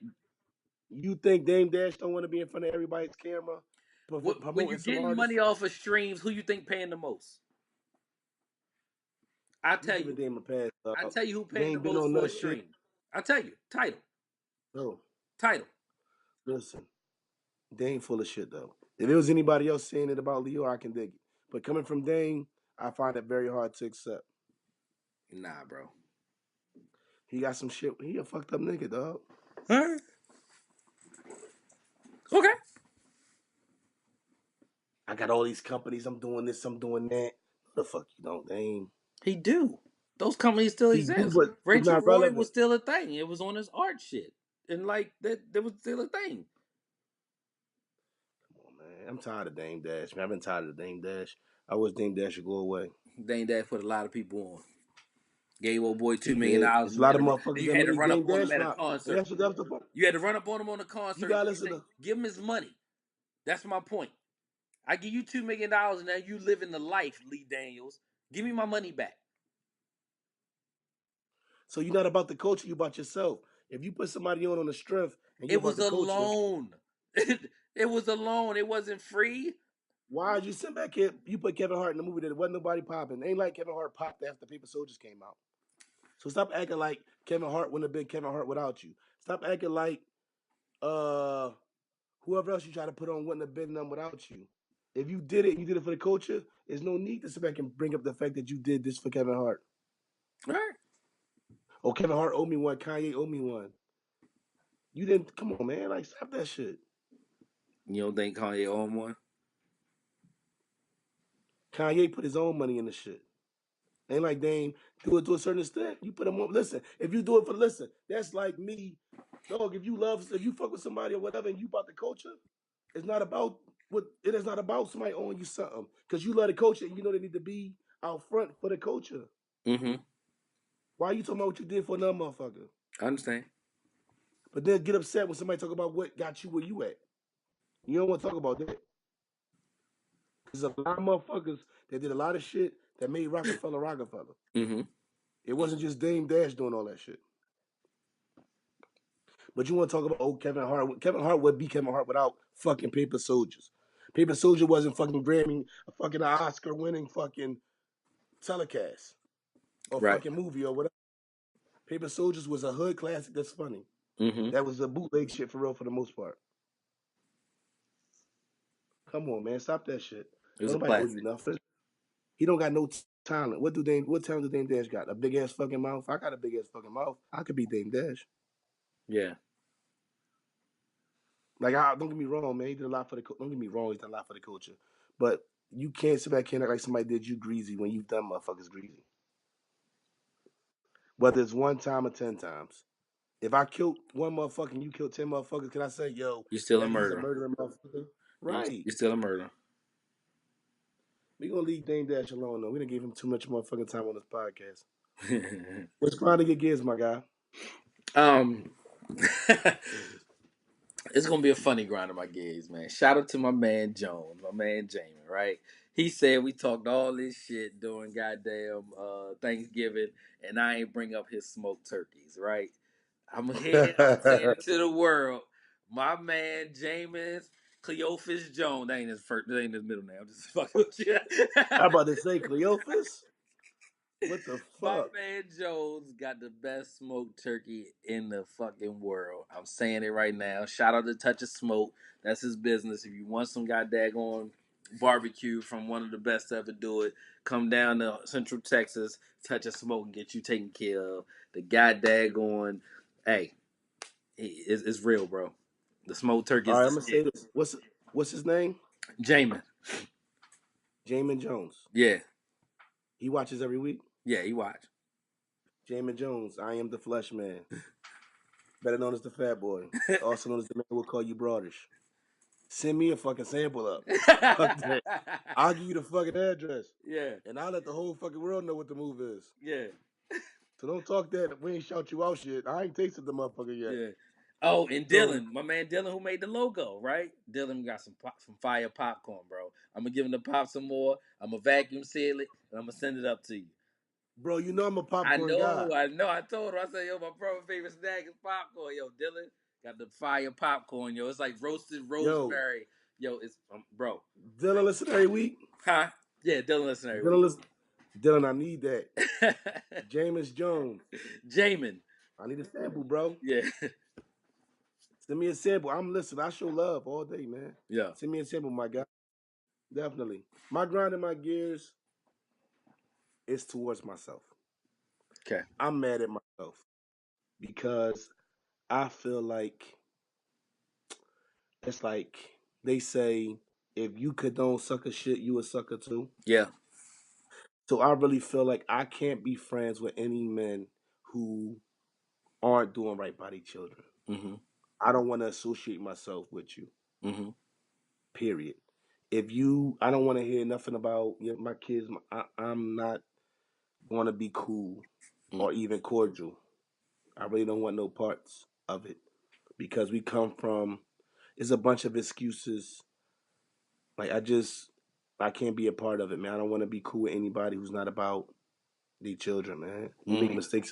you think Dame Dash don't want to be in front of everybody's camera When you promoting some getting artists? money off of streams, who you think paying the most? I You tell giving you. Dame a pass, I dog. tell you who paying the Dame been most on for a that shit. stream. I tell you. Title. No, Title. listen, Dame full of shit though. If it was anybody else saying it about Leo, I can dig it. But coming from Dame, I find it very hard to accept. Nah, bro. He got some shit. He a fucked up nigga, dog. Huh? Okay. I got all these companies. I'm doing this. I'm doing that. The fuck you don't, Dame. He do. Those companies still He do, exist. but it's Rachel not Roy was relevant. still a thing. It was on his art shit, and like that was still a thing. Come on, man. I'm tired of Dame Dash, man. I've been tired of Dame Dash. I wish Dame Dash should go away. Dame Dash put a lot of people on. Gave old boy He $2 million, did. dollars, It's and a lot of motherfuckers that you had to made run up Dame on him Dash at a flop. And concert. that's the point. You had to run up on him on a You concert, and gotta you listen say, to. "Give him his money." That's my point. I give you $2 million, and now you living the life, Lee Daniels. Give me my money back. So you're not about the culture, you about yourself. If you put somebody on the strength and you It about was the a culture, loan. It was a loan. It wasn't free. why did you sit back here? You put Kevin Hart in the movie that wasn't nobody popping. It ain't like Kevin Hart popped after Paper Soldiers came out. So stop acting like Kevin Hart wouldn't have been Kevin Hart without you. Stop acting like uh whoever else you try to put on wouldn't have been them without you. If you did it and you did it for the culture, there's no need to sit back and bring up the fact that you did this for Kevin Hart. All right. Oh, Kevin Hart owed me one, Kanye owed me one. You didn't come on, man. Like stop that shit. You don't think Kanye owned one? Kanye put his own money in the shit. Ain't like Dame do it to a certain extent. You put them on. Listen, if you do it for listen, that's like me, dog. If you fuck with somebody or whatever, and you about the culture, it's not about what it is not about somebody owing you something because you love the culture and you know they need to be out front for the culture. Mm-hmm. Why are you talking about what you did for another motherfucker? I understand. But then get upset when somebody talk about what got you where you at. You don't want to talk about that. There's a lot of motherfuckers that did a lot of shit that made Rockefeller Rockefeller. Mm-hmm. It wasn't just Dame Dash doing all that shit. But you want to talk about Kevin Hart? Kevin Hart would be Kevin Hart without fucking Paper Soldiers. Paper Soldier wasn't fucking Grammy, a fucking Oscar winning fucking telecast or Right. fucking movie or whatever. Paper Soldiers was a hood classic that's funny. Mm-hmm. That was a bootleg shit for real for the most part. Come on, man, stop that shit. It was Don't a nobody owe you classic. nothing. He don't got no talent. What talent do Dame Dash got? A big ass fucking mouth. I got a big ass fucking mouth. I could be Dame Dash. Yeah. Like, don't get me wrong, man. He did a lot for the. Don't get me wrong. He did a lot for the culture, but you can't sit back here and act like somebody did you greasy when you've done motherfuckers greasy. Whether it's one time or 10 times. If I killed one motherfucker and you killed 10 motherfuckers, can I say, yo, You're still a that he's a murderer. murdering motherfucker? Right. You're still a murderer. We gonna leave Dame Dash alone though. We didn't give him too much motherfucking time on this podcast. What's trying to get gives, my guy? um, it's gonna be a funny grind of my gigs, man. Shout out to my man Jones, my man Jamie, right? He said we talked all this shit during goddamn Thanksgiving, and I ain't bring up his smoked turkeys, right? I'm here. I'm saying it to the world. My man James Cleophas Jones. That ain't his first. That ain't his middle name. I'm just fucking with you. How about to say Cleophas? What the My fuck? man Jones got the best smoked turkey in the fucking world. I'm saying it right now. Shout out to Touch of Smoke. That's his business. If you want some goddamn barbecue from one of the best to ever do it, come down to Central Texas, Touch of Smoke, and get you taken care of. The goddamn, hey, it's real, bro. The smoked turkey All is right, the I'm gonna shit. say this. What's his name? Jamin. Jamin Jones. Yeah. He watches every week. Yeah, he watch. Jamin Jones. I am the Flesh Man, better known as the Fat Boy, also known as the man who will call you broadish. Send me a fucking sample up. Fuck that. I'll give you the fucking address, Yeah. and I'll let the whole fucking world know what the move is. Yeah. So don't talk that we ain't shout you out shit. I ain't tasted the motherfucker yet. Yeah. Oh, and So, Dylan, my man Dylan, who made the logo, right? Dylan got some fire popcorn, bro. I'm gonna give him the pop some more. I'm gonna vacuum seal it, and I'm gonna send it up to you. bro, you know I'm a I popcorn guy. know, I know. I told her, I said, yo, my bro, favorite snack is popcorn. Yo, Dylan got the fire popcorn, yo. It's like roasted Yo, rosemary. Yo, it's bro. Dylan listen every week. Huh? Yeah, Dylan listen every Dylan week. listen. Dylan, I need that. James Jones. Jamin. I need a sample, bro. Yeah. Send me a sample. I'm listening. I show love all day, man. Yeah. Send me a sample, my guy. Definitely. My grind and my gears is towards myself. Okay. I'm mad at myself because I feel like it's like they say if you condone sucker shit, you a sucker too. Yeah. So I really feel like I can't be friends with any men who aren't doing right by their children. Mm-hmm. I don't want to associate myself with you. Mm-hmm. Period. If you, I don't want to hear nothing about my kids. I'm not going to be cool or even cordial. I really don't want no parts of it because we come from. It's a bunch of excuses. Like I can't be a part of it, man. I don't want to be cool with anybody who's not about their children, man. We make Mm-hmm. mistakes.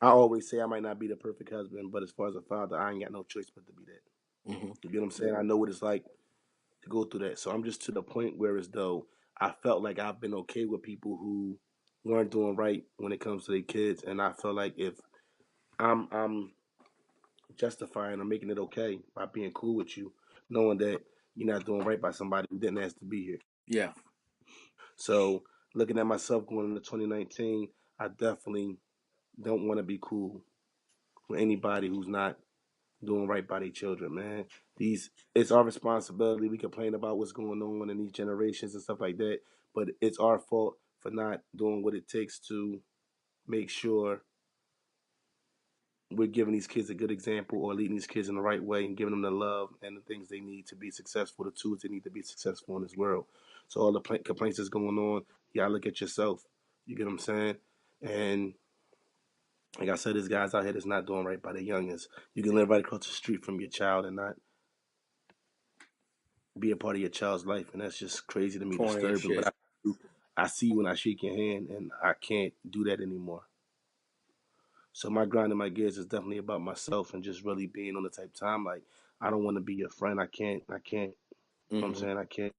I always say I might not be the perfect husband, but as far as a father, I ain't got no choice but to be that. Mm-hmm. You get what I'm saying? I know what it's like to go through that. So I'm just to the point where as though I felt like I've been okay with people who weren't doing right when it comes to their kids, and I feel like if I'm justifying or making it okay by being cool with you, knowing that you're not doing right by somebody who didn't ask to be here. Yeah. So looking at myself going into 2019, I definitely don't want to be cool with anybody who's not doing right by their children, man. These It's our responsibility. We complain about what's going on in these generations and stuff like that, but it's our fault for not doing what it takes to make sure we're giving these kids a good example or leading these kids in the right way and giving them the love and the things they need to be successful, the tools they need to be successful in this world. So all the complaints that's going on, y'all look at yourself. You get what I'm saying? And like I said, there's guys out here that's not doing right by their youngins. You can live right across the street from your child and not be a part of your child's life, and that's just crazy to me, Corny as disturbing. shit. But I see you when I shake your hand, and I can't do that anymore. So my grind and my gears is definitely about myself and just really being on the type of time like I don't want to be your friend. I can't. You know what I'm Mm-hmm. saying? I can't.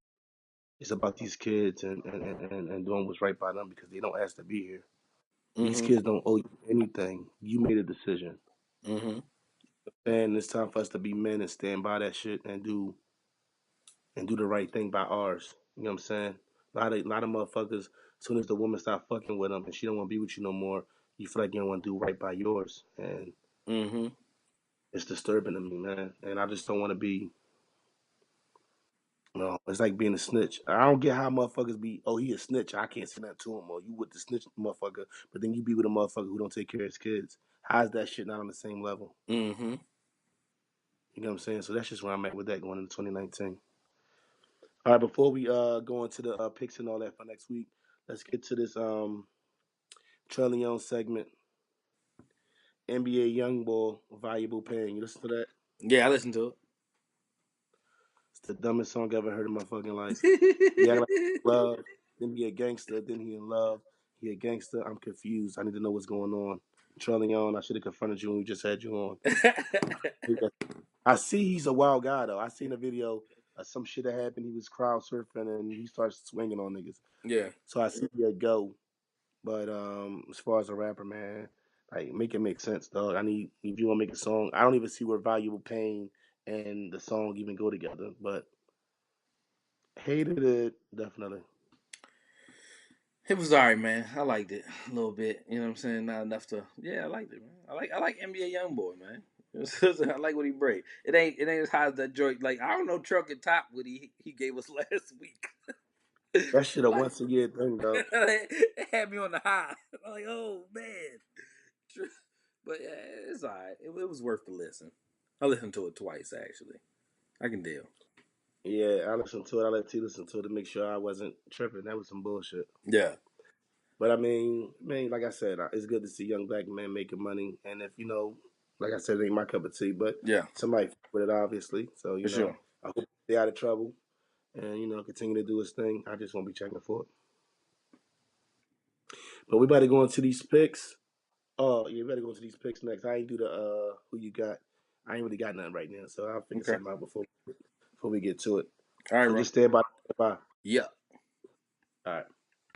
It's about these kids and doing what's right by them because they don't ask to be here. These Mm-hmm. kids don't owe you anything. You made a decision. Mm-hmm. And it's time for us to be men and stand by that shit and do the right thing by ours. You know what I'm saying? A lot of motherfuckers, as soon as the woman stop fucking with them and she don't want to be with you no more, you feel like you don't want to do right by yours, and Mm-hmm. it's disturbing to me, man. And I just don't want to be. No, it's like being a snitch. I don't get how motherfuckers be. Oh, he a snitch. I can't say nothing to him. Or you with the snitch motherfucker, but then you be with a motherfucker who don't take care of his kids. How's that shit not on the same level? Mm-hmm. You know what I'm saying? So that's just where I'm at with that going into 2019. All right, before we go into the picks and all that for next week, let's get to this Trellion segment. NBA YoungBoy Valuable Pain. You listen to that? Yeah, I listened to It's the dumbest song I ever heard in my fucking life. He act like it. he in love, then he a gangster, then he in love. He a gangster. I'm confused. I need to know what's going on. Trellion, I should have confronted you when we just had you on. I see he's a wild guy though. I seen a video of some shit that happened. He was crowd surfing and he starts swinging on niggas. Yeah. So I see it go. But as far as a rapper, man, like make it make sense, dog. I need if you wanna make a song. I don't even see where Valuable Pain and the song even go together. But hated it definitely. It was alright, man. I liked it a little bit. You know what I'm saying? Not enough to. Yeah, I liked it, man. I like NBA YoungBoy, man. I like what he bring. It ain't as high as that joint. Like I don't know, Truck and Top what he gave us last week. That shit a Like once a year thing, dog. it had me on the high. I'm like, oh man. But yeah, it's alright. It was worth the listen. I listened to it twice actually. I can deal. Yeah, I listened to it. I let T listen to it to make sure I wasn't tripping. That was some bullshit. Yeah. But I mean, man, like I said, it's good to see young black men making money. And if you know, like I said, it ain't my cup of tea, but Yeah, somebody with it obviously. So for sure. I hope they out of trouble and continue to do his thing. I just won't be checking for it. But we better go into these picks. Oh, yeah, we better go into these picks next. I ain't do the who you got. I ain't really got nothing right now, so I'll figure Okay. something out before we get to it. All right, So bro. just stand by. All Yeah. right.